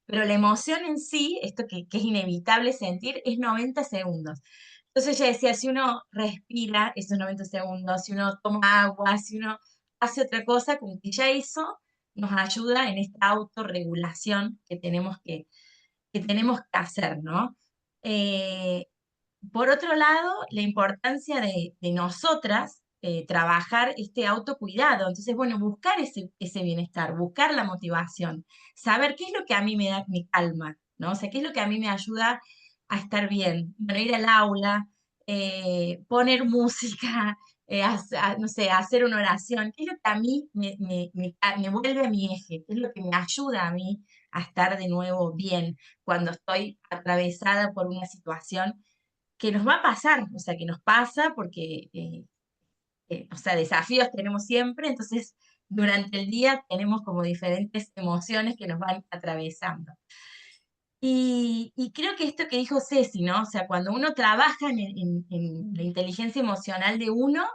pero la emoción en sí, esto que es inevitable sentir, es 90 segundos. Entonces ella decía, si uno respira esos 90 segundos, si uno toma agua, si uno hace otra cosa, como que ya eso nos ayuda en esta autorregulación que tenemos que hacer, ¿no? Eh, por otro lado, la importancia de nosotras trabajar este autocuidado. Entonces, bueno, buscar ese bienestar, buscar la motivación, saber qué es lo que a mí me calma, ¿no? O sea, qué es lo que a mí me ayuda a estar bien. Bueno, ir al aula, poner música, no sé, hacer una oración, qué es lo que a mí me vuelve a mi eje, qué es lo que me ayuda a mí a estar de nuevo bien cuando estoy atravesada por una situación que nos va a pasar, o sea, que nos pasa porque, o sea, desafíos tenemos siempre, entonces durante el día tenemos como diferentes emociones que nos van atravesando. Y creo que esto que dijo Ceci, ¿no? O sea, cuando uno trabaja en la inteligencia emocional de uno,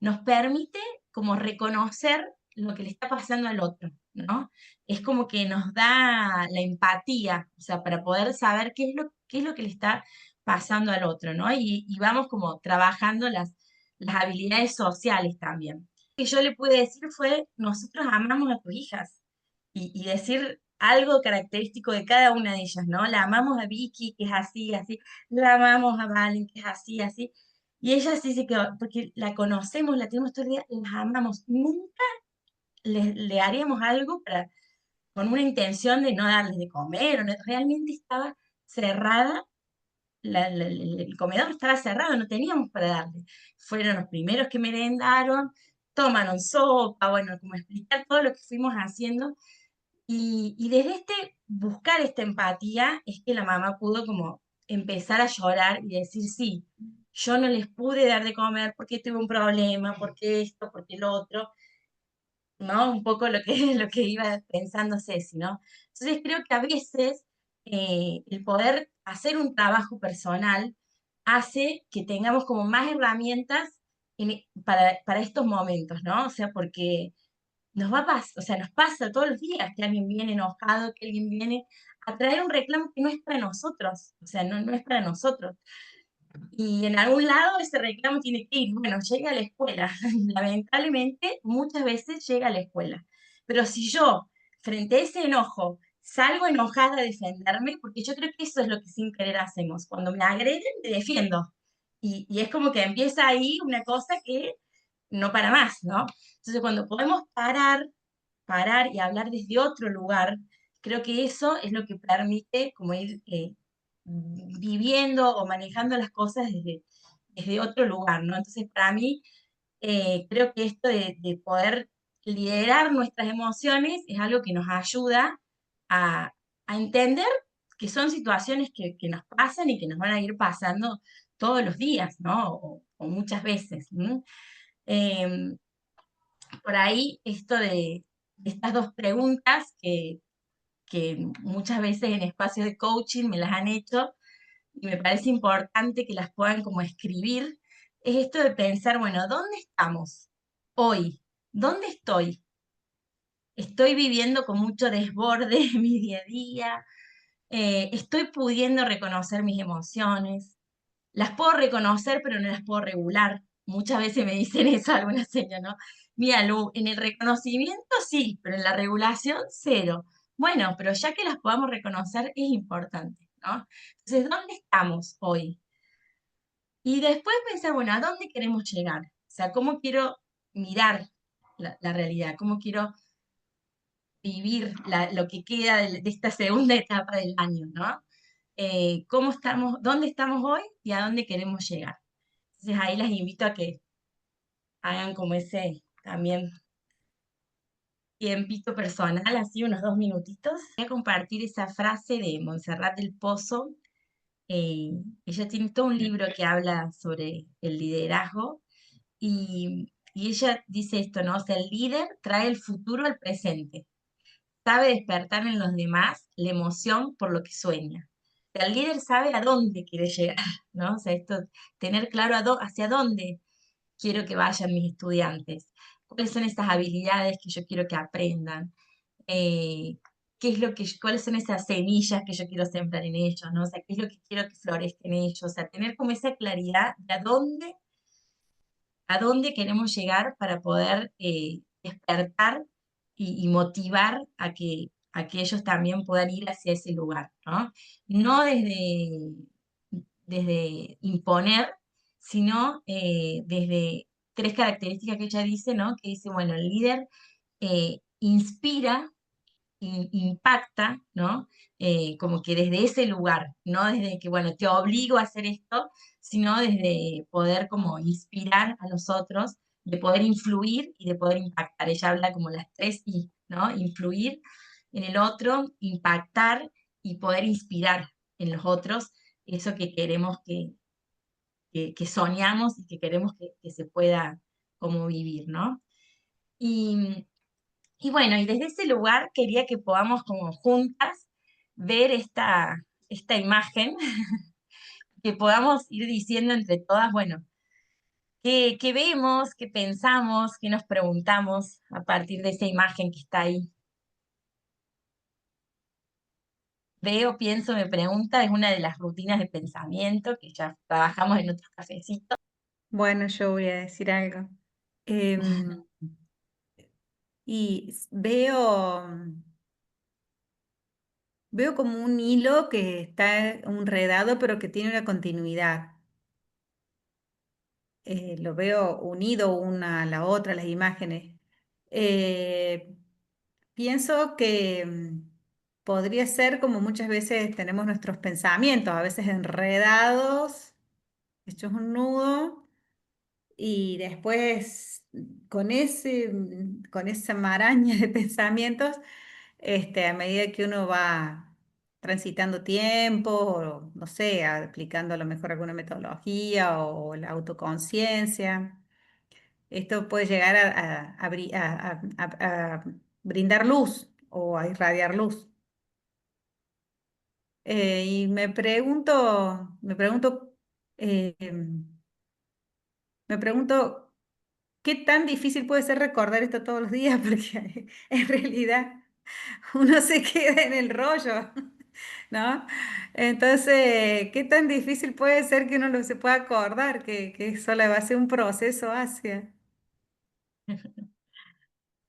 nos permite como reconocer lo que le está pasando al otro, ¿no? Es como que nos da la empatía, o sea, para poder saber qué es lo que le está pasando al otro, ¿no? Y vamos como trabajando las habilidades sociales también. Lo que yo le pude decir fue, nosotros amamos a tus hijas, y decir algo característico de cada una de ellas, ¿no? La amamos a Vicky, que es así, así, la amamos a Valen, que es así, así, y ella sí se quedó, porque la conocemos, la tenemos todo el día, las amamos. Nunca le haríamos algo con una intención de no darles de comer, realmente estaba cerrada, el comedor estaba cerrado, no teníamos para darles. Fueron los primeros que merendaron, tomaron sopa, bueno, como explicar todo lo que fuimos haciendo. Y desde buscar esta empatía es que la mamá pudo como empezar a llorar y decir, sí, yo no les pude dar de comer porque tuve un problema, porque esto, porque lo otro, ¿no? Un poco lo que, lo que iba pensando Ceci, ¿no? Entonces creo que a veces el poder hacer un trabajo personal hace que tengamos como más herramientas para estos momentos, ¿no? O sea, porque nos va a pasar, o sea, nos pasa todos los días que alguien viene enojado, que alguien viene a traer un reclamo que no es para nosotros, o sea, no es para nosotros. Y en algún lado ese reclamo tiene que ir, bueno, llega a la escuela. Lamentablemente, muchas veces llega a la escuela. Pero si yo, frente a ese enojo, salgo enojada a defenderme, porque yo creo que eso es lo que sin querer hacemos. Cuando me agreden, me defiendo. Y es como que empieza ahí una cosa que no para más, ¿no? Entonces, cuando podemos parar y hablar desde otro lugar, creo que eso es lo que permite como ir viviendo o manejando las cosas desde otro lugar, ¿no? Entonces, para mí, creo que esto de poder liderar nuestras emociones es algo que nos ayuda a, a entender que son situaciones que nos pasan y que nos van a ir pasando todos los días, ¿no? O muchas veces. ¿No? Em, por ahí, esto de estas dos preguntas que muchas veces en espacios de coaching me las han hecho, y me parece importante que las puedan como escribir, es esto de pensar, bueno, ¿dónde estamos hoy? ¿Dónde estoy? ¿Estoy viviendo con mucho desborde en mi día a día? ¿Estoy pudiendo reconocer mis emociones? Las puedo reconocer, pero no las puedo regular. Muchas veces me dicen eso algunas señas, ¿no? Mira, Lu, en el reconocimiento sí, pero en la regulación cero. Bueno, pero ya que las podamos reconocer es importante, ¿no? Entonces, ¿dónde estamos hoy? Y después pensar, bueno, ¿a dónde queremos llegar? O sea, ¿cómo quiero mirar la realidad? ¿Cómo quiero vivir lo que queda de esta segunda etapa del año, ¿no? ¿Cómo estamos, dónde estamos hoy y a dónde queremos llegar? Entonces ahí las invito a que hagan como ese también tiempito personal, así unos 2 minutitos. Voy a compartir esa frase de Montserrat del Pozo ella tiene todo un libro que habla sobre el liderazgo y ella dice esto, ¿no? O sea, el líder trae el futuro al presente, sabe despertar en los demás la emoción por lo que sueña. O sea, el líder sabe a dónde quiere llegar, ¿no? O sea, esto, tener claro hacia dónde quiero que vayan mis estudiantes, cuáles son esas habilidades que yo quiero que aprendan, eh, cuáles son esas semillas que yo quiero sembrar en ellos, ¿no? O sea, qué es lo que quiero que florezca en ellos, o sea, tener como esa claridad de a dónde queremos llegar para poder despertar y motivar a que ellos también puedan ir hacia ese lugar, ¿no? No desde imponer, sino desde tres características que ella dice, ¿no? Que dice, bueno, el líder inspira, impacta, ¿no? Como que desde ese lugar, no desde que, bueno, te obligo a hacer esto, sino desde poder como inspirar a los otros, de poder influir y de poder impactar. Ella habla como las tres I, ¿no? Influir en el otro, impactar y poder inspirar en los otros eso que queremos que soñamos y que queremos que se pueda como vivir, ¿no? Y, y bueno, y desde ese lugar quería que podamos como juntas ver esta imagen, que podamos ir diciendo entre todas, bueno, qué vemos, qué pensamos, qué nos preguntamos a partir de esa imagen que está ahí. Veo, pienso, me pregunta, es una de las rutinas de pensamiento que ya trabajamos en otros cafecitos. Bueno, yo voy a decir algo. Em, veo como un hilo que está enredado, pero que tiene una continuidad. Lo veo unido una a la otra, las imágenes. Eh, Pienso que podría ser como muchas veces tenemos nuestros pensamientos, a veces enredados, hechos un nudo, y después con esa maraña de pensamientos, a medida que uno va transitando tiempo, o no sé, aplicando a lo mejor alguna metodología o la autoconciencia, esto puede llegar a brindar luz o a irradiar luz. Y eh, em, me pregunto qué tan difícil puede ser recordar esto todos los días, porque en realidad uno se queda en el rollo, ¿no? Entonces, ¿qué tan difícil puede ser que uno no se pueda acordar que solo va a ser un proceso hacia?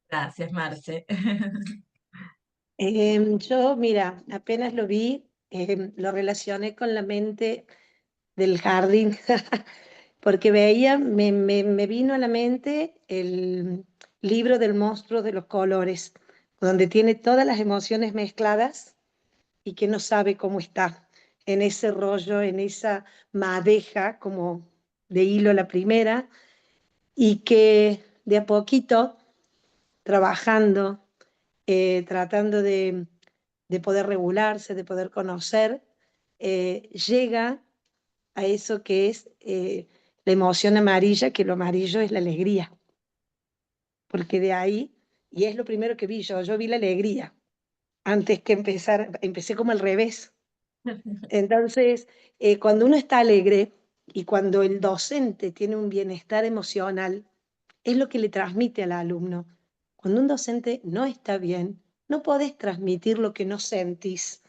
Gracias, Marce. Yo, mira, apenas lo vi, lo relacioné con la mente del jardín, porque veía, me vino a la mente el libro del monstruo de los colores, donde tiene todas las emociones mezcladas y que no sabe cómo está en ese rollo, en esa madeja como de hilo la primera, y que de a poquito, trabajando, tratando de poder regularse, de poder conocer, llega a eso que es la emoción amarilla, que lo amarillo es la alegría, porque de ahí, y es lo primero que vi yo vi la alegría, antes que empezar, empecé como al revés. Entonces, cuando uno está alegre y cuando el docente tiene un bienestar emocional, es lo que le transmite al alumno. Cuando un docente no está bien, no podés transmitir lo que no sentís.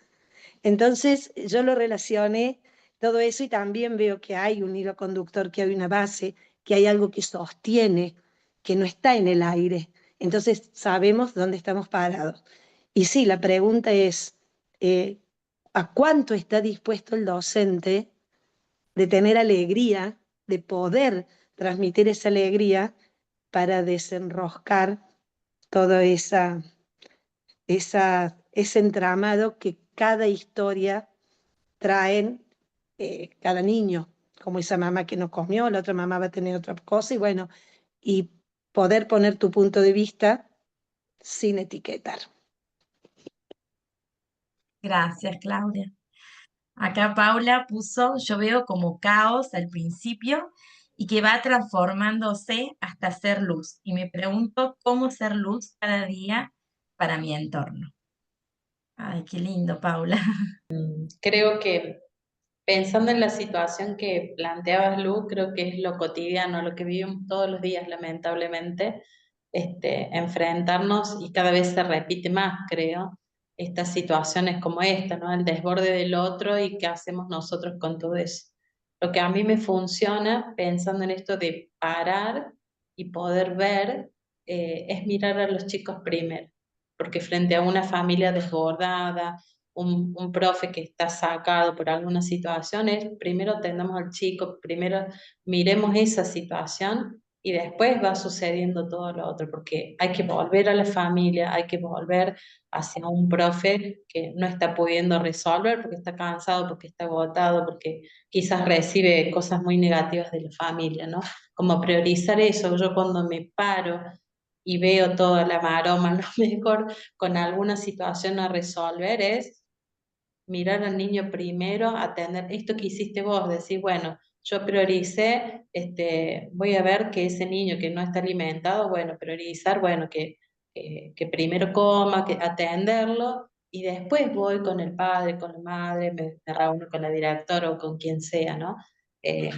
Entonces yo lo relacioné todo eso y también veo que hay un hilo conductor, que hay una base, que hay algo que sostiene, que no está en el aire. Entonces sabemos dónde estamos parados. Y sí, la pregunta es, eh, ¿a cuánto está dispuesto el docente de tener alegría, de poder transmitir esa alegría para desenroscar todo ese entramado que cada historia traen cada niño, como esa mamá que no comió, la otra mamá va a tener otra cosa, y bueno, y poder poner tu punto de vista sin etiquetar. Gracias, Claudia. Acá Paula puso, yo veo como caos al principio y que va transformándose hasta ser luz. Y me pregunto cómo ser luz cada día para mi entorno. Ay, qué lindo, Paula. Creo que pensando en la situación que planteabas, Lu, creo que es lo cotidiano, lo que vivimos todos los días, lamentablemente, enfrentarnos y cada vez se repite más, creo, estas situaciones como esta, ¿no? El desborde del otro y qué hacemos nosotros con todo eso. Lo que a mí me funciona, pensando en esto de parar y poder ver, es mirar a los chicos primero, porque frente a una familia desbordada, un profe que está sacado por alguna situación, es primero atendamos al chico, primero miremos esa situación y después va sucediendo todo lo otro, porque hay que volver a la familia, hay que volver hacia un profe que no está pudiendo resolver porque está cansado, porque está agotado, porque quizás recibe cosas muy negativas de la familia, ¿no? Como priorizar eso. Yo cuando me paro y veo toda la maroma, a lo mejor con alguna situación a resolver, es mirar al niño primero, atender esto que hiciste vos, decir, bueno, yo prioricé, voy a ver que ese niño que no está alimentado, bueno, priorizar, bueno, que primero coma, que atenderlo, y después voy con el padre, con la madre, me reúno con la directora o con quien sea, ¿no? Eh,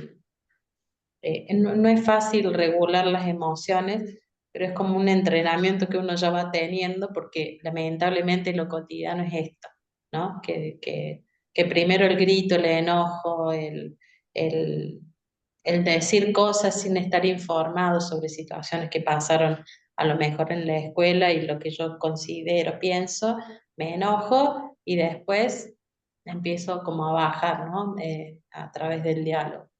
no es fácil regular las emociones, pero es como un entrenamiento que uno ya va teniendo porque lamentablemente lo cotidiano es esto, ¿no? Que primero el grito, el enojo, el, el decir cosas sin estar informado sobre situaciones que pasaron a lo mejor en la escuela y lo que yo considero, pienso, me enojo y después empiezo como a bajar, ¿no? A través del diálogo.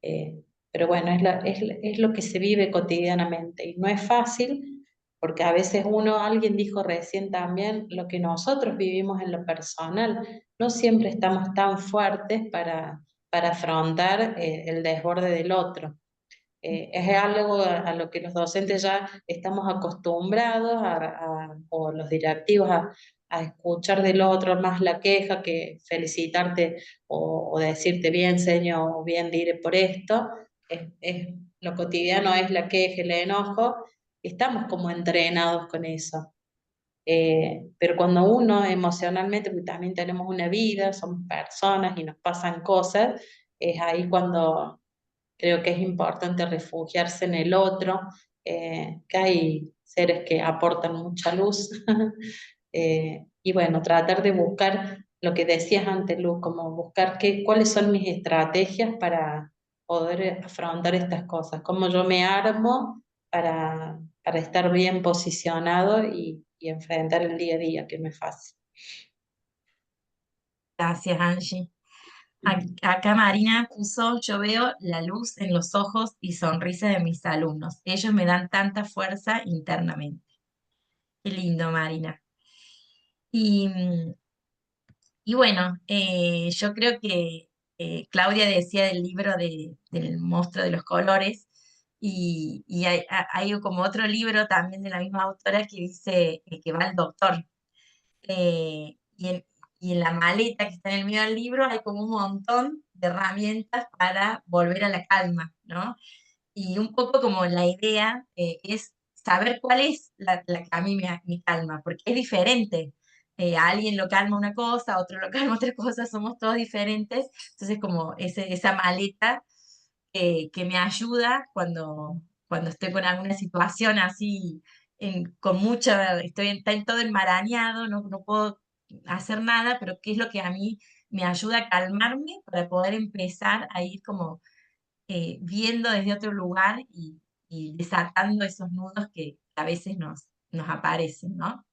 Eh, pero bueno, es lo que se vive cotidianamente y no es fácil porque a veces alguien dijo recién también, lo que nosotros vivimos en lo personal, no siempre estamos tan fuertes para afrontar el desborde del otro. Es algo a lo que los docentes ya estamos acostumbrados o los directivos a escuchar del otro más la queja que felicitarte o decirte bien, señor, o bien diré por esto. Lo cotidiano es la queja, el enojo. Estamos como entrenados con eso. Pero cuando uno emocionalmente, porque también tenemos una vida, somos personas y nos pasan cosas, es ahí cuando creo que es importante refugiarse en el otro, que hay seres que aportan mucha luz. Y bueno, tratar de buscar lo que decías antes, Luz, como buscar cuáles son mis estrategias para poder afrontar estas cosas, cómo yo me armo para estar bien posicionado y enfrentar el día a día, que no es fácil. Gracias, Angie. Acá Marina puso, yo veo la luz en los ojos y sonrisa de mis alumnos. Ellos me dan tanta fuerza internamente. Qué lindo, Marina. Y, y bueno, yo creo que Claudia decía del libro del monstruo de los colores y hay como otro libro también de la misma autora que dice que va al doctor. Y en la maleta que está en el medio del libro hay como un montón de herramientas para volver a la calma, ¿no? Y un poco como la idea es saber cuál es la que a mí me calma, porque es diferente. A alguien lo calma una cosa, a otro lo calma otra cosa, somos todos diferentes. Entonces, como esa maleta que me ayuda cuando estoy con alguna situación así, con mucha, está en todo enmarañado, no puedo hacer nada, pero qué es lo que a mí me ayuda a calmarme para poder empezar a ir como viendo desde otro lugar y desatando esos nudos que a veces nos aparecen, ¿no?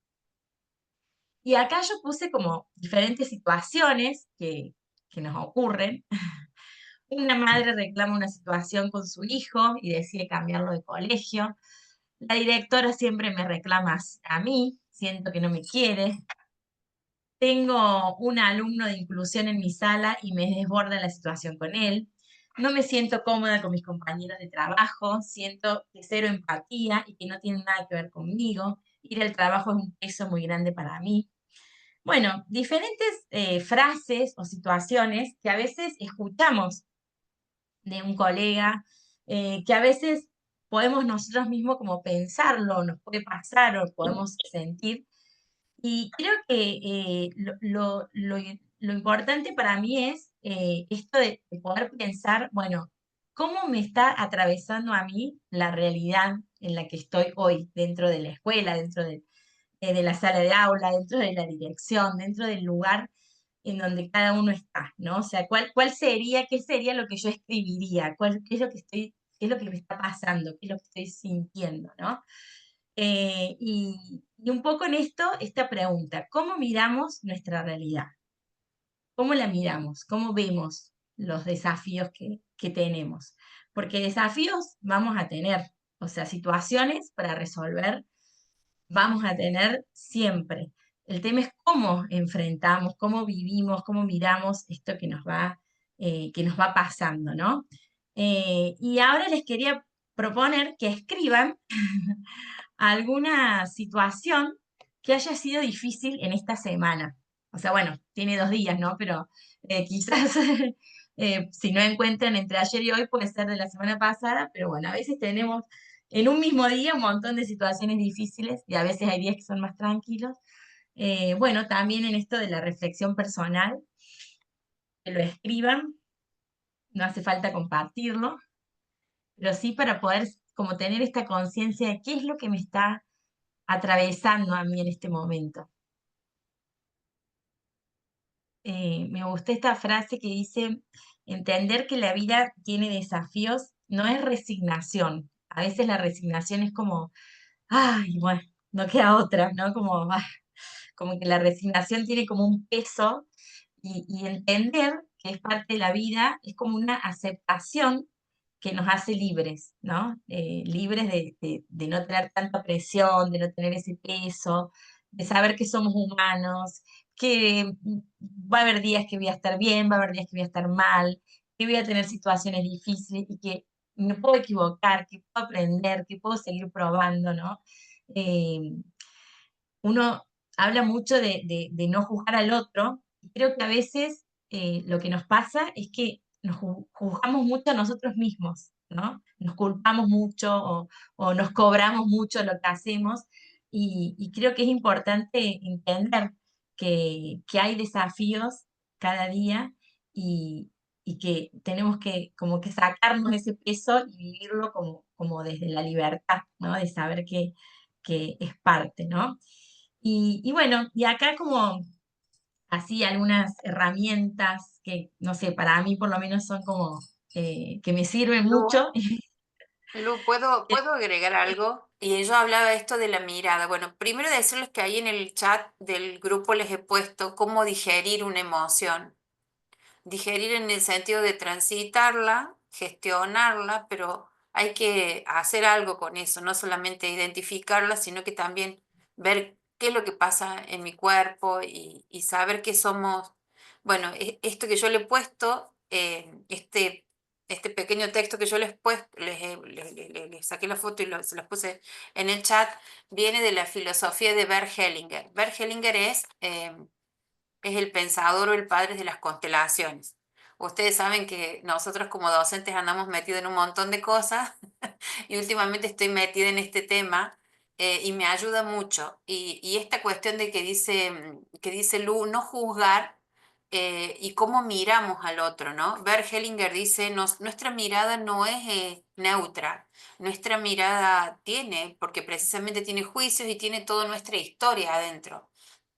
Y acá yo puse como diferentes situaciones que nos ocurren. Una madre reclama una situación con su hijo y decide cambiarlo de colegio. La directora siempre me reclama a mí, siento que no me quiere. Tengo un alumno de inclusión en mi sala y me desborda la situación con él. No me siento cómoda con mis compañeros de trabajo, siento que cero empatía y que no tienen nada que ver conmigo. Ir al trabajo es un peso muy grande para mí. bueno, diferentes frases o situaciones que a veces escuchamos de un colega, que a veces podemos nosotros mismos como pensarlo, nos puede pasar o podemos sentir. Y creo que lo importante para mí es esto de poder pensar, bueno, ¿cómo me está atravesando a mí la realidad en la que estoy hoy, dentro de la escuela, dentro de la sala de aula, dentro de la dirección, dentro del lugar en donde cada uno está, ¿no? O sea, ¿cuál sería, qué sería lo que yo escribiría? ¿Qué es lo que qué es lo que me está pasando? ¿Qué es lo que estoy sintiendo, ¿no? Y un poco en esto, esta pregunta, ¿cómo miramos nuestra realidad? ¿Cómo la miramos? ¿Cómo vemos los desafíos que tenemos? Porque desafíos vamos a tener, o sea, situaciones para resolver vamos a tener siempre. El tema es cómo enfrentamos, cómo vivimos, cómo miramos esto que nos va pasando, ¿no? Y ahora les quería proponer que escriban alguna situación que haya sido difícil en esta semana. O sea, bueno, tiene 2 días, ¿no? Pero quizás si no encuentran entre ayer y hoy puede ser de la semana pasada, pero bueno, a veces tenemos en un mismo día un montón de situaciones difíciles y a veces hay días que son más tranquilos. Bueno, también en esto de la reflexión personal, que lo escriban, no hace falta compartirlo, pero sí para poder como tener esta conciencia de qué es lo que me está atravesando a mí en este momento. Me gustó esta frase que dice, entender que la vida tiene desafíos no es resignación. A veces la resignación es como, ay, bueno, no queda otra, ¿no? Como, como que la resignación tiene como un peso y entender que es parte de la vida es como una aceptación que nos hace libres, ¿no? Libres de no tener tanta presión, de no tener ese peso, de saber que somos humanos, que va a haber días que voy a estar bien, va a haber días que voy a estar mal, que voy a tener situaciones difíciles y que me puedo equivocar, que puedo aprender, que puedo seguir probando, ¿no? Eh, Uno habla mucho de no juzgar al otro, y creo que a veces lo que nos pasa es que nos juzgamos mucho a nosotros mismos, ¿no? Nos culpamos mucho o nos cobramos mucho lo que hacemos, y creo que es importante entender que hay desafíos cada día y que tenemos que como que sacarnos ese peso y vivirlo como desde la libertad, ¿no? De saber que es parte, ¿no? Y bueno, y acá como así algunas herramientas que, no sé, para mí por lo menos son como que me sirven Lu, mucho. Lu, ¿puedo agregar algo? Y yo hablaba esto de la mirada. Bueno, primero decirles que ahí en el chat del grupo les he puesto cómo digerir una emoción. Digerir en el sentido de transitarla, gestionarla, pero hay que hacer algo con eso, no solamente identificarla, sino que también ver qué es lo que pasa en mi cuerpo y saber que somos, bueno, esto que yo le he puesto, este pequeño texto que yo les, les saqué la foto y se los puse en el chat, viene de la filosofía de Bert Hellinger. Bert Hellinger es el pensador o el padre de las constelaciones. Ustedes saben que nosotros como docentes andamos metidos en un montón de cosas y últimamente estoy metida en este tema y me ayuda mucho. Y esta cuestión de que dice Lu, no juzgar y cómo miramos al otro, ¿no? Bert Hellinger dice, nuestra mirada no es neutra, nuestra mirada tiene, porque precisamente tiene juicios y tiene toda nuestra historia adentro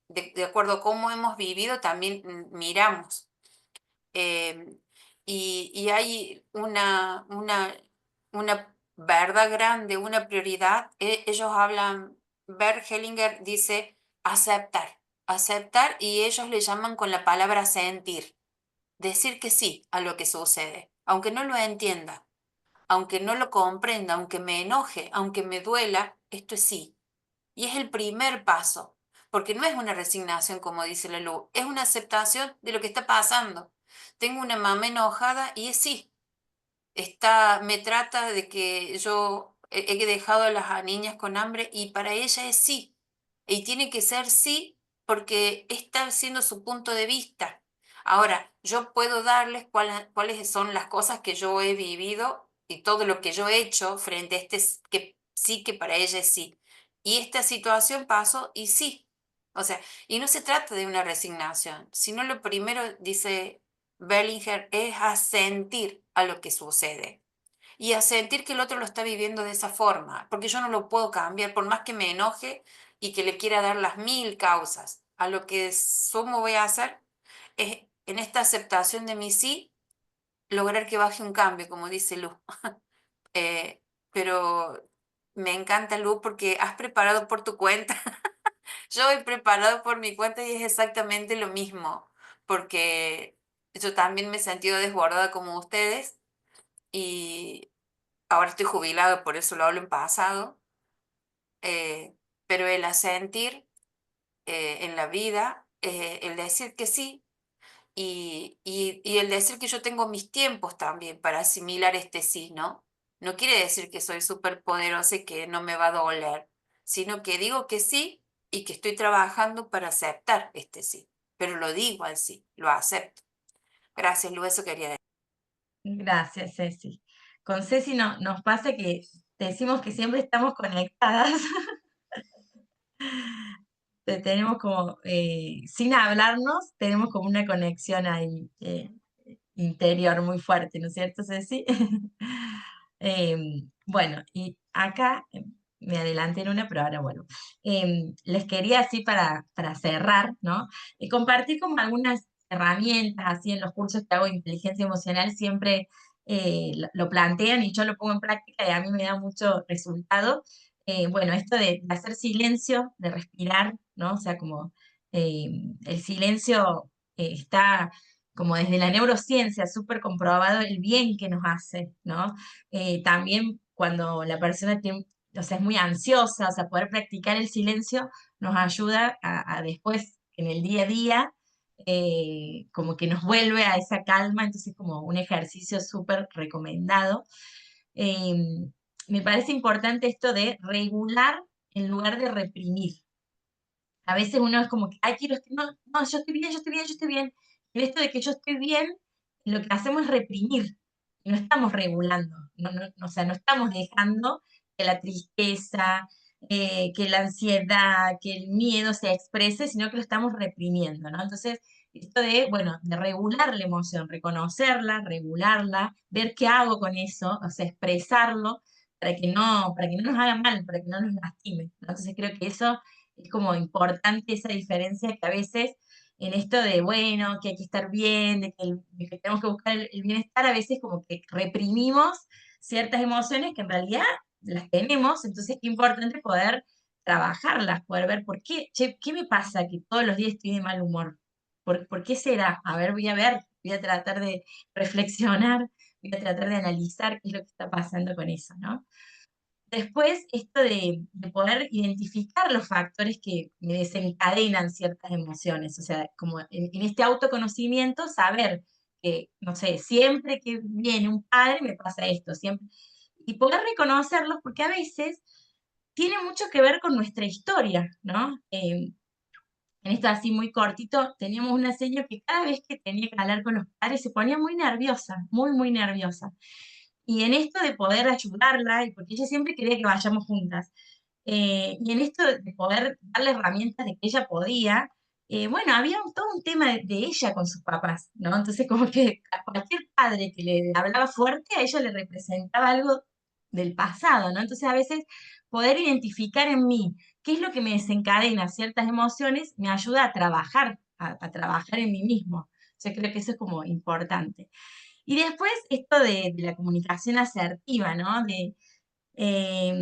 de acuerdo a cómo hemos vivido, también miramos. Eh, y hay una verdad grande, una prioridad. Ellos hablan, Bert Hellinger dice aceptar, aceptar y ellos le llaman con la palabra sentir, decir que sí a lo que sucede, aunque no lo entienda, aunque no lo comprenda, aunque me enoje, aunque me duela, esto es sí. Y es el primer paso, porque no es una resignación, como dice la luz, es una aceptación de lo que está pasando. Tengo una mamá enojada y es sí, me trata de que yo he dejado a las niñas con hambre y para ella es sí. Y tiene que ser sí porque está siendo su punto de vista. Ahora, yo puedo darles cuáles son las cosas que yo he vivido y todo lo que yo he hecho frente a que sí, que para ella es sí. Y esta situación pasó y sí. O sea, y no se trata de una resignación, sino lo primero, dice Bellinger, es asentir a lo que sucede y a sentir que el otro lo está viviendo de esa forma, porque yo no lo puedo cambiar, por más que me enoje y que le quiera dar las mil causas. A lo que sumo voy a hacer es, en esta aceptación de mi sí, lograr que baje un cambio, como dice Lu. Eh, pero me encanta, Lu, porque has preparado por tu cuenta. Yo he preparado por mi cuenta y es exactamente lo mismo, porque yo también me he sentido desbordada como ustedes y ahora estoy jubilado, por eso lo hablo en pasado, pero el asentir en la vida, el decir que sí y el decir que yo tengo mis tiempos también para asimilar este sí, ¿no? No quiere decir que soy súper poderosa y que no me va a doler, sino que digo que sí y que estoy trabajando para aceptar este sí, pero lo digo al sí, lo acepto. Gracias, Lu, eso quería decir. Gracias, Ceci. Con Ceci nos pasa que decimos que siempre estamos conectadas. Tenemos como, sin hablarnos, tenemos como una conexión ahí interior muy fuerte, ¿no es cierto, Ceci? Bueno, y acá me adelanté en una, pero ahora vuelvo. Les quería así para cerrar, ¿no? Compartir como algunas herramientas, así en los cursos que hago de inteligencia emocional, siempre lo plantean y yo lo pongo en práctica y a mí me da mucho resultado. Bueno, esto de hacer silencio, de respirar, ¿no? O sea, como el silencio está como desde la neurociencia súper comprobado el bien que nos hace, ¿no? También cuando la persona tiene, o sea, es muy ansiosa, o sea, poder practicar el silencio nos ayuda a después, en el día a día, como que nos vuelve a esa calma, entonces como un ejercicio súper recomendado. Eh, Me parece importante esto de regular en lugar de reprimir. A veces uno es como que, ay, quiero, no, no, yo estoy bien, yo estoy bien, yo estoy bien. Y esto de que yo estoy bien, lo que hacemos es reprimir, y no estamos regulando, o sea, no estamos dejando que la tristeza, que la ansiedad, que el miedo se exprese, sino que lo estamos reprimiendo, ¿no? Entonces, esto de, bueno, de regular la emoción, reconocerla, regularla, ver qué hago con eso, o sea, expresarlo para que no nos haga mal, para que no nos lastime, ¿no? Entonces creo que eso es como importante esa diferencia que a veces en esto de, bueno, que hay que estar bien, de que tenemos que buscar el bienestar, a veces como que reprimimos ciertas emociones que en realidad las tenemos, entonces qué importante poder trabajarlas, poder ver por qué, che, ¿qué me pasa que todos los días estoy de mal humor? ¿Por qué será? A ver, voy a tratar de reflexionar, voy a tratar de analizar qué es lo que está pasando con eso, ¿no? Después, esto de poder identificar los factores que me desencadenan ciertas emociones, o sea, como en este autoconocimiento, saber que, no sé, siempre que viene un padre me pasa esto, siempre, y poder reconocerlos porque a veces tiene mucho que ver con nuestra historia, ¿no? En esto así muy cortito, teníamos una señora que cada vez que tenía que hablar con los padres se ponía muy nerviosa, muy, muy nerviosa. Y en esto de poder ayudarla, y porque ella siempre quería que vayamos juntas, y en esto de poder darle herramientas de que ella podía, bueno, había todo un tema de ella con sus papás, ¿no? Entonces como que a cualquier padre que le hablaba fuerte, a ella le representaba algo del pasado, ¿no? Entonces a veces poder identificar en mí qué es lo que me desencadena ciertas emociones me ayuda a trabajar, a trabajar en mí mismo. Yo creo que eso es como importante. Y después esto de la comunicación asertiva, ¿no? Eh,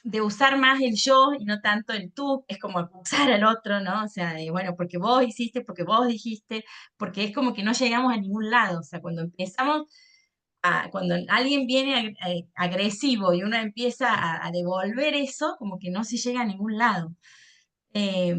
de usar más el yo y no tanto el tú, que es como acusar al otro, ¿no? O sea, de, bueno, porque vos hiciste, porque vos dijiste, porque es como que no llegamos a ningún lado. O sea, cuando empezamos cuando alguien viene agresivo y uno empieza a devolver eso, como que no se llega a ningún lado. eh,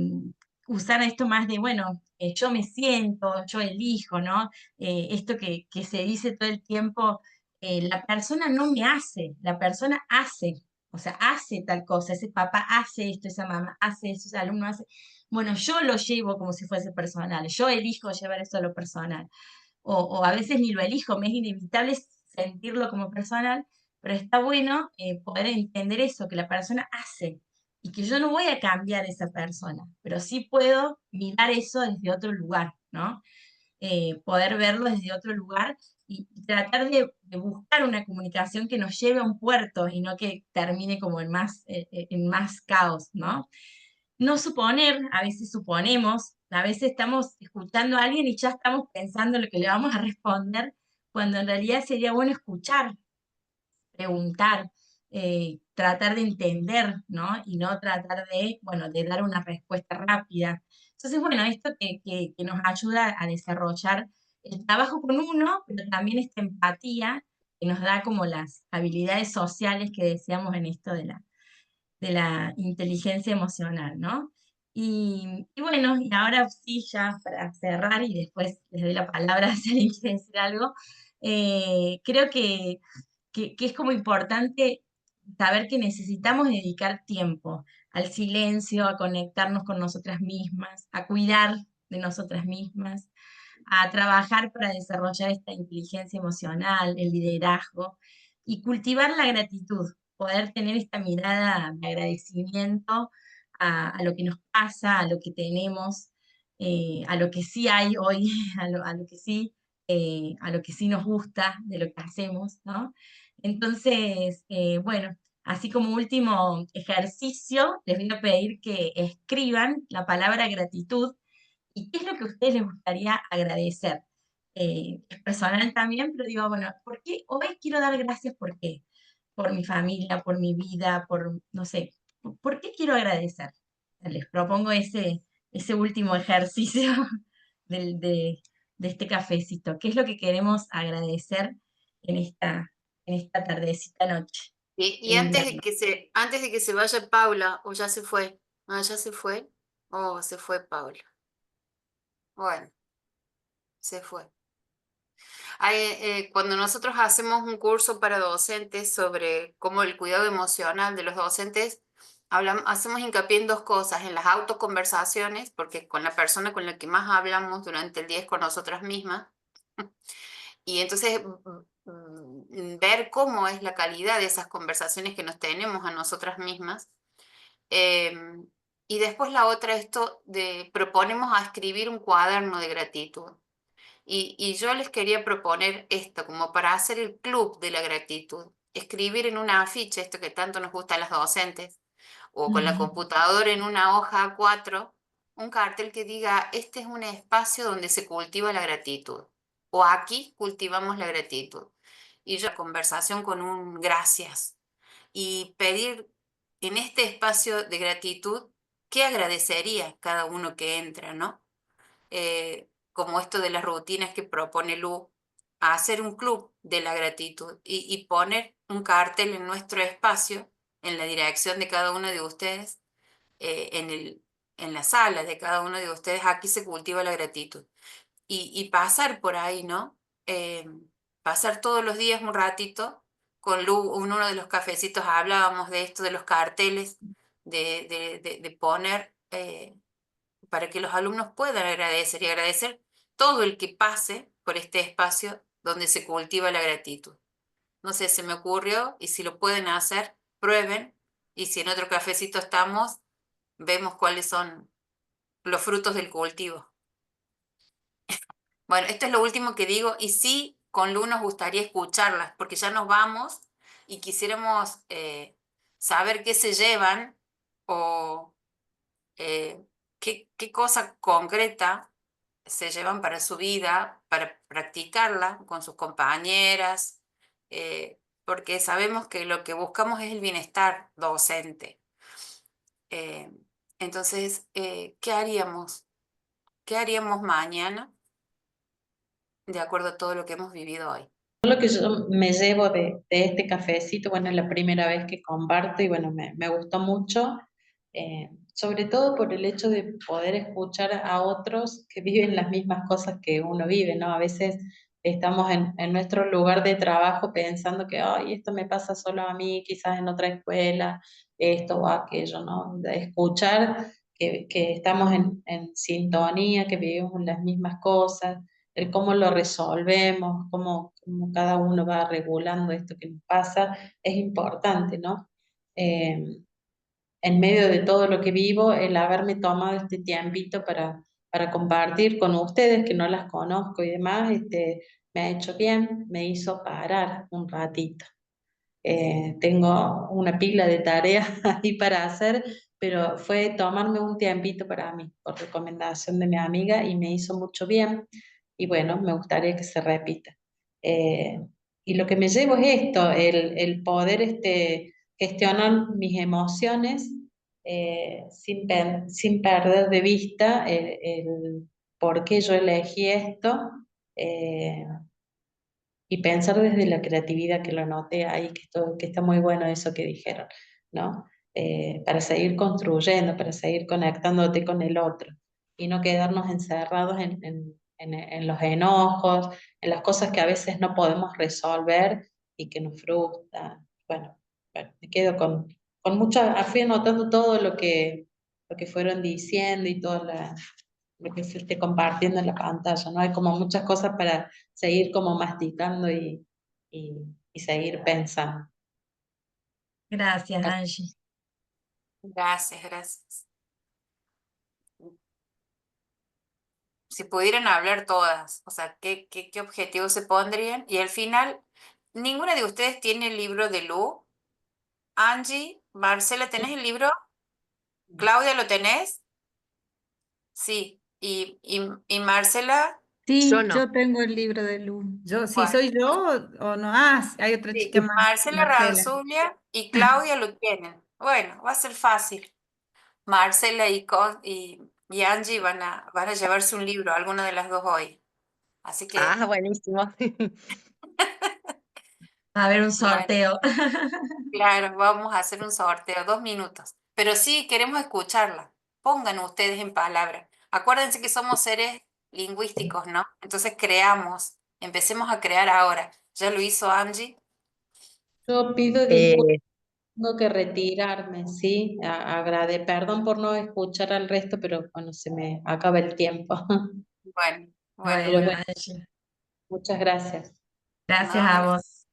Usar esto más de, bueno, yo me siento, yo elijo, ¿no? Esto que se dice todo el tiempo, la persona no me hace, la persona hace, o sea, hace tal cosa, ese papá hace esto, esa mamá hace eso, ese alumno hace. bueno, yo lo llevo como si fuese personal, yo elijo llevar eso a lo personal. O a veces ni lo elijo, me es inevitable sentirlo como personal, pero está bueno poder entender eso, que la persona hace y que yo no voy a cambiar esa persona, pero sí puedo mirar eso desde otro lugar, ¿no? Poder verlo desde otro lugar y tratar de buscar una comunicación que nos lleve a un puerto y no que termine como en más caos, ¿no? No suponer, a veces suponemos, a veces estamos escuchando a alguien y ya estamos pensando lo que le vamos a responder, cuando en realidad sería bueno escuchar, preguntar, tratar de entender, ¿no? Y no tratar de, bueno, de dar una respuesta rápida. Entonces, bueno, esto que nos ayuda a desarrollar el trabajo con uno, pero también esta empatía que nos da como las habilidades sociales que decíamos en esto de la inteligencia emocional, ¿no? Y bueno, y ahora sí, ya para cerrar y después les doy la palabra si alguien quiere decir algo, creo que es como importante saber que necesitamos dedicar tiempo al silencio, a conectarnos con nosotras mismas, a cuidar de nosotras mismas, a trabajar para desarrollar esta inteligencia emocional, el liderazgo y cultivar la gratitud, poder tener esta mirada de agradecimiento a lo que nos pasa, a lo que tenemos, a lo que sí hay hoy, a lo que sí nos gusta de lo que hacemos, ¿no? Entonces, bueno, así como último ejercicio, les voy a pedir que escriban la palabra gratitud y qué es lo que a ustedes les gustaría agradecer. Es personal también, pero digo, bueno, ¿por qué hoy quiero dar gracias? ¿Por qué? Por mi familia, por mi vida, por, no sé, ¿por qué quiero agradecer? Les propongo ese último ejercicio del, de este cafecito. ¿Qué es lo que queremos agradecer en esta tardecita noche Y de invierno? antes de que se vaya Paula, o ya se fue, ya se fue, se fue Paula. Bueno, se fue. Cuando nosotros hacemos un curso para docentes sobre cómo el cuidado emocional de los docentes, hacemos hincapié en dos cosas, en las autoconversaciones, porque con la persona con la que más hablamos durante el día es con nosotras mismas, y entonces ver cómo es la calidad de esas conversaciones que nos tenemos a nosotras mismas. Y después la otra, esto de proponemos a escribir un cuaderno de gratitud. Y yo les quería proponer esto, como para hacer el club de la gratitud. Escribir en una afiche, esto que tanto nos gusta a las docentes, o con la computadora en una hoja A4, un cartel que diga, este es un espacio donde se cultiva la gratitud, o aquí cultivamos la gratitud. Y yo, conversación con un gracias, y pedir en este espacio de gratitud, ¿qué agradecería cada uno que entra, ¿no? Como esto de las rutinas que propone Lu, a hacer un club de la gratitud y poner un cartel en nuestro espacio, en la dirección de cada uno de ustedes, en la sala de cada uno de ustedes, aquí se cultiva la gratitud. Y pasar por ahí, ¿no? Eh, Pasar todos los días un ratito. Con Lu, en uno de los cafecitos hablábamos de esto, de los carteles, de poner para que los alumnos puedan agradecer y agradecer todo el que pase por este espacio donde se cultiva la gratitud. No sé, se me ocurrió y si lo pueden hacer, prueben y si en otro cafecito estamos, vemos cuáles son los frutos del cultivo. Bueno, esto es lo último que digo y sí, con Lu nos gustaría escucharlas porque ya nos vamos y quisiéramos saber qué se llevan o qué cosa concreta se llevan para su vida, para practicarla con sus compañeras, porque sabemos que lo que buscamos es el bienestar docente. Eh, entonces, ¿qué haríamos? ¿Qué haríamos mañana de acuerdo a todo lo que hemos vivido hoy? Lo que yo me llevo de este cafecito, bueno, es la primera vez que comparto y bueno, me gustó mucho, sobre todo por el hecho de poder escuchar a otros que viven las mismas cosas que uno vive, ¿no? A veces estamos en nuestro lugar de trabajo pensando que, ay, esto me pasa solo a mí, quizás en otra escuela, esto o aquello, ¿no? De escuchar que estamos en sintonía, que vivimos las mismas cosas, el cómo lo resolvemos, cómo cada uno va regulando esto que nos pasa, es importante, ¿no? Eh, en medio de todo lo que vivo, el haberme tomado este tiempito para compartir con ustedes, que no las conozco y demás, me ha hecho bien, me hizo parar un ratito. Tengo una pila de tareas ahí para hacer, pero fue tomarme un tiempito para mí, por recomendación de mi amiga, y me hizo mucho bien. Y bueno, me gustaría que se repita. Eh, y lo que me llevo es esto, el poder gestionar mis emociones sin perder de vista el por qué yo elegí esto. eh, y pensar desde la creatividad, que lo noté ahí, que está muy bueno eso que dijeron, ¿no? Para seguir construyendo, para seguir conectándote con el otro y no quedarnos encerrados en los enojos, en las cosas que a veces no podemos resolver y que nos frustran. Bueno, me quedo con mucha, fui anotando todo lo que fueron diciendo y todo lo que fuiste compartiendo en la pantalla, ¿no? Hay como muchas cosas para seguir como masticando y, y seguir pensando. Gracias, Angie. Gracias, gracias. Si pudieran hablar todas, o sea, ¿qué objetivos se pondrían? Y al final, ninguna de ustedes tiene el libro de Lu. Angie, Marcela, ¿tenés el libro? Claudia, ¿lo tenés? Sí. Y Marcela, Sí, Yo no. yo tengo el libro de Lu. Yo, si bueno, soy yo o no. Ah, sí, hay otra sí. chica más, Marcela Marcela. Ranzulia y Claudia lo tienen. Bueno, va a ser fácil. Marcela y Angie van a llevarse un libro, alguna de las dos hoy. Así que, Ah, buenísimo. Va a haber un bueno, sorteo. claro, vamos a hacer un sorteo, 2 minutos. Pero sí, queremos escucharla. Pongan ustedes en palabras. Acuérdense que somos seres lingüísticos, ¿no? Entonces empecemos a crear ahora. Ya lo hizo Angie. Yo pido disculpas, Eh, tengo que retirarme, ¿sí? Perdón por no escuchar al resto, pero bueno, se me acaba el tiempo. Bueno, bueno, Pero Bueno, bueno, Angie, muchas gracias. gracias no, a gracias. vos.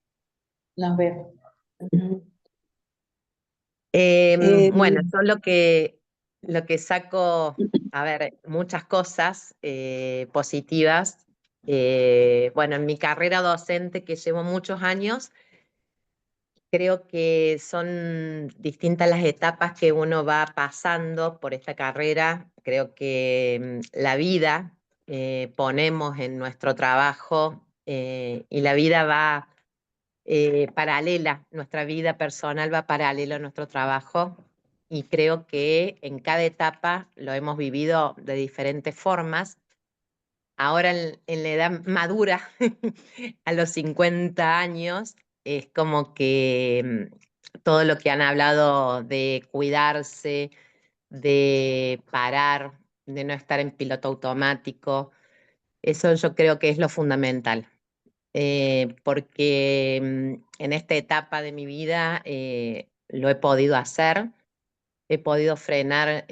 Nos vemos. bueno, yo lo que saco, a ver, muchas cosas positivas. Bueno, en mi carrera docente, que llevo muchos años, creo que son distintas las etapas que uno va pasando por esta carrera. Creo que la vida ponemos en nuestro trabajo y la vida va paralela, nuestra vida personal va paralela a nuestro trabajo y creo que en cada etapa lo hemos vivido de diferentes formas. Ahora en la edad madura, a los 50 años, es como que todo lo que han hablado de cuidarse, de parar, de no estar en piloto automático, eso yo creo que es lo fundamental. Porque en esta etapa de mi vida lo he podido hacer, he podido frenar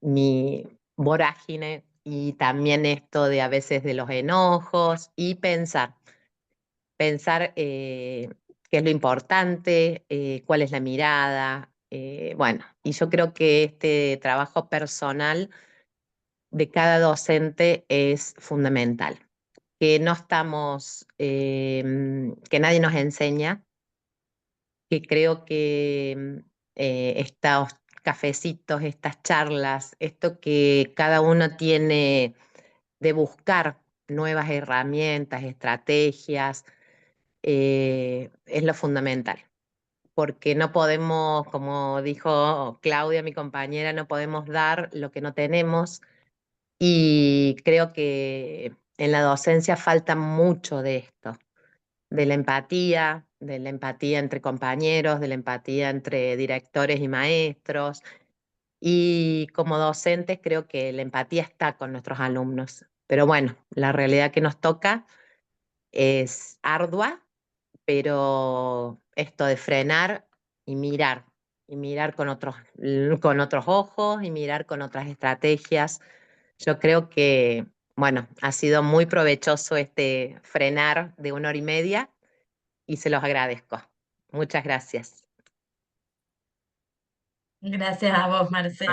mi vorágine y también esto de a veces de los enojos y pensar qué es lo importante, cuál es la mirada. Bueno, y yo creo que este trabajo personal de cada docente es fundamental, que no estamos, que nadie nos enseña, que creo que estos cafecitos, estas charlas, esto que cada uno tiene de buscar nuevas herramientas, estrategias, es lo fundamental. Porque no podemos, como dijo Claudia, mi compañera, no podemos dar lo que no tenemos. Y creo que en la docencia falta mucho de esto, de la empatía entre compañeros, de la empatía entre directores y maestros. Y como docentes creo que la empatía está con nuestros alumnos. Pero bueno, la realidad que nos toca es ardua, pero esto de frenar y mirar y mirar con otros ojos y mirar con otras estrategias. Yo creo que, bueno, ha sido muy provechoso este frenar de 1 hora y media y se los agradezco. Muchas gracias. Gracias a vos, Marce.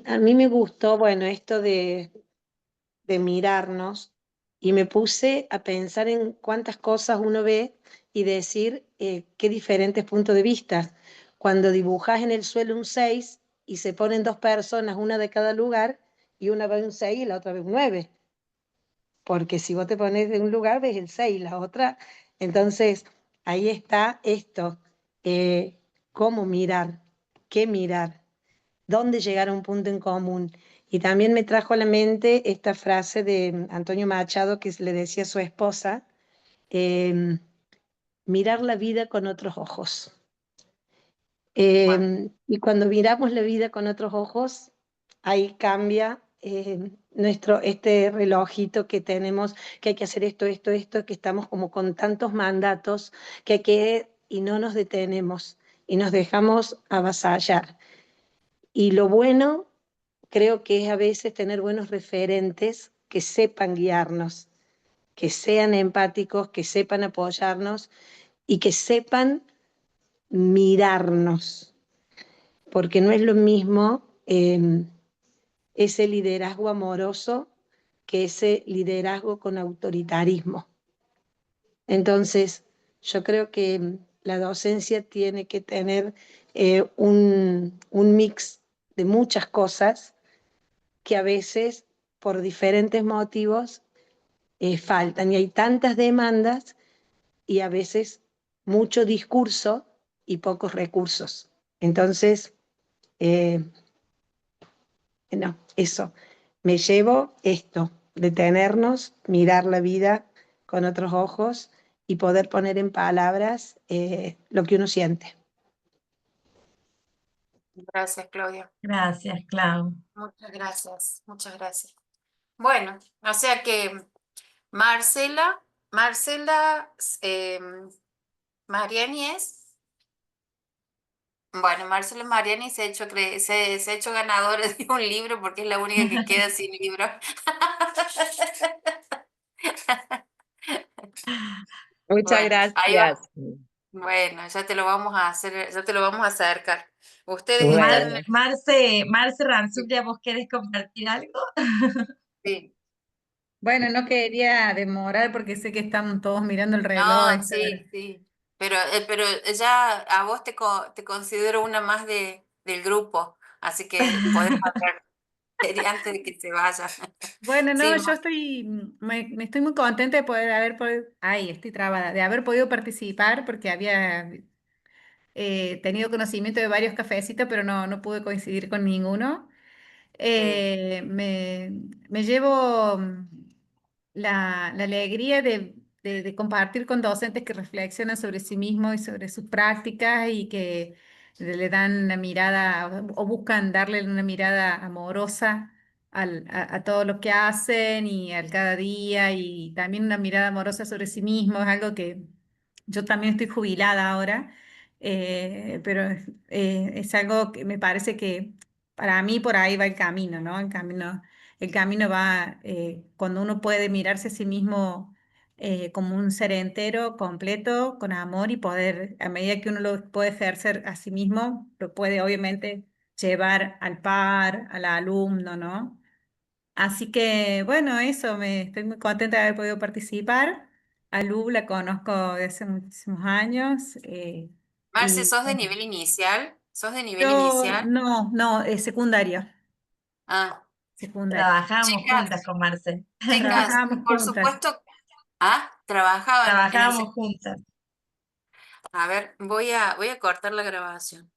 A mí me gustó, bueno, esto de mirarnos y me puse a pensar en cuántas cosas uno ve y decir qué diferentes puntos de vista. Cuando dibujas en el suelo un 6 y se ponen dos personas, una de cada lugar, y una ve un 6 y la otra ve un 9, porque si vos te pones de un lugar ves el 6, la otra. Entonces, ahí está esto, eh, cómo mirar, qué mirar, dónde llegar a un punto en común. Y también me trajo a la mente esta frase de Antonio Machado que le decía a su esposa, eh, mirar la vida con otros ojos. Bueno, Y cuando miramos la vida con otros ojos, ahí cambia este relojito que tenemos, que hay que hacer esto, esto, esto, que estamos como con tantos mandatos y no nos detenemos y nos dejamos avasallar. Y lo bueno creo que es a veces tener buenos referentes que sepan guiarnos, que sean empáticos, que sepan apoyarnos y que sepan mirarnos, porque no es lo mismo ese liderazgo amoroso que ese liderazgo con autoritarismo. Entonces, yo creo que la docencia tiene que tener un mix de muchas cosas que a veces, por diferentes motivos, faltan. Y hay tantas demandas y a veces mucho discurso y pocos recursos. Entonces, eh, no, eso. Me llevo esto, detenernos, mirar la vida con otros ojos y poder poner en palabras lo que uno siente. gracias, Claudia. Gracias, Clau. Muchas gracias, muchas gracias. Bueno, o sea que Marcela Mariani es. Bueno, Marcela Mariani se ha hecho ganadora de un libro porque es la única que queda sin libro. Muchas Bueno, ahí va. gracias. Bueno, ya te lo vamos a hacer, ya te lo vamos a acercar. Ustedes están, Bueno, Marce Ranzubria, ¿vos querés compartir algo? sí. Bueno, no quería demorar porque sé que están todos mirando el reloj a No, esta hora. sí, sí. Pero ya a vos te considero una más del grupo, así que podés hablar antes de que se vaya. Bueno, no, Sí, yo me estoy muy contenta de poder haber podido, ay, estoy trabada, de haber podido participar porque había tenido conocimiento de varios cafecitos, pero no pude coincidir con ninguno. sí. Me llevo la alegría de compartir con docentes que reflexionan sobre sí mismos y sobre sus prácticas y que le dan una mirada o buscan darle una mirada amorosa a todo lo que hacen y al cada día y también una mirada amorosa sobre sí mismos, es algo que yo también estoy jubilada ahora, pero es algo que me parece que para mí por ahí va el camino, ¿no? El camino va cuando uno puede mirarse a sí mismo como un ser entero, completo, con amor y poder, a medida que uno lo puede ejercer a sí mismo, lo puede obviamente llevar al par, al alumno, ¿no? Así que, bueno, eso, estoy muy contenta de haber podido participar. A Lu la conozco de hace muchísimos años. Marce, Y ¿sos de bueno, nivel inicial? ¿Sos de nivel yo inicial? no, es secundaria, Ah, secundaria. Trabajábamos juntas chicas, con Marce. chicas, Trabajábamos por juntas. supuesto, trabajaban en el Trabajábamos juntas. A ver, voy a cortar la grabación.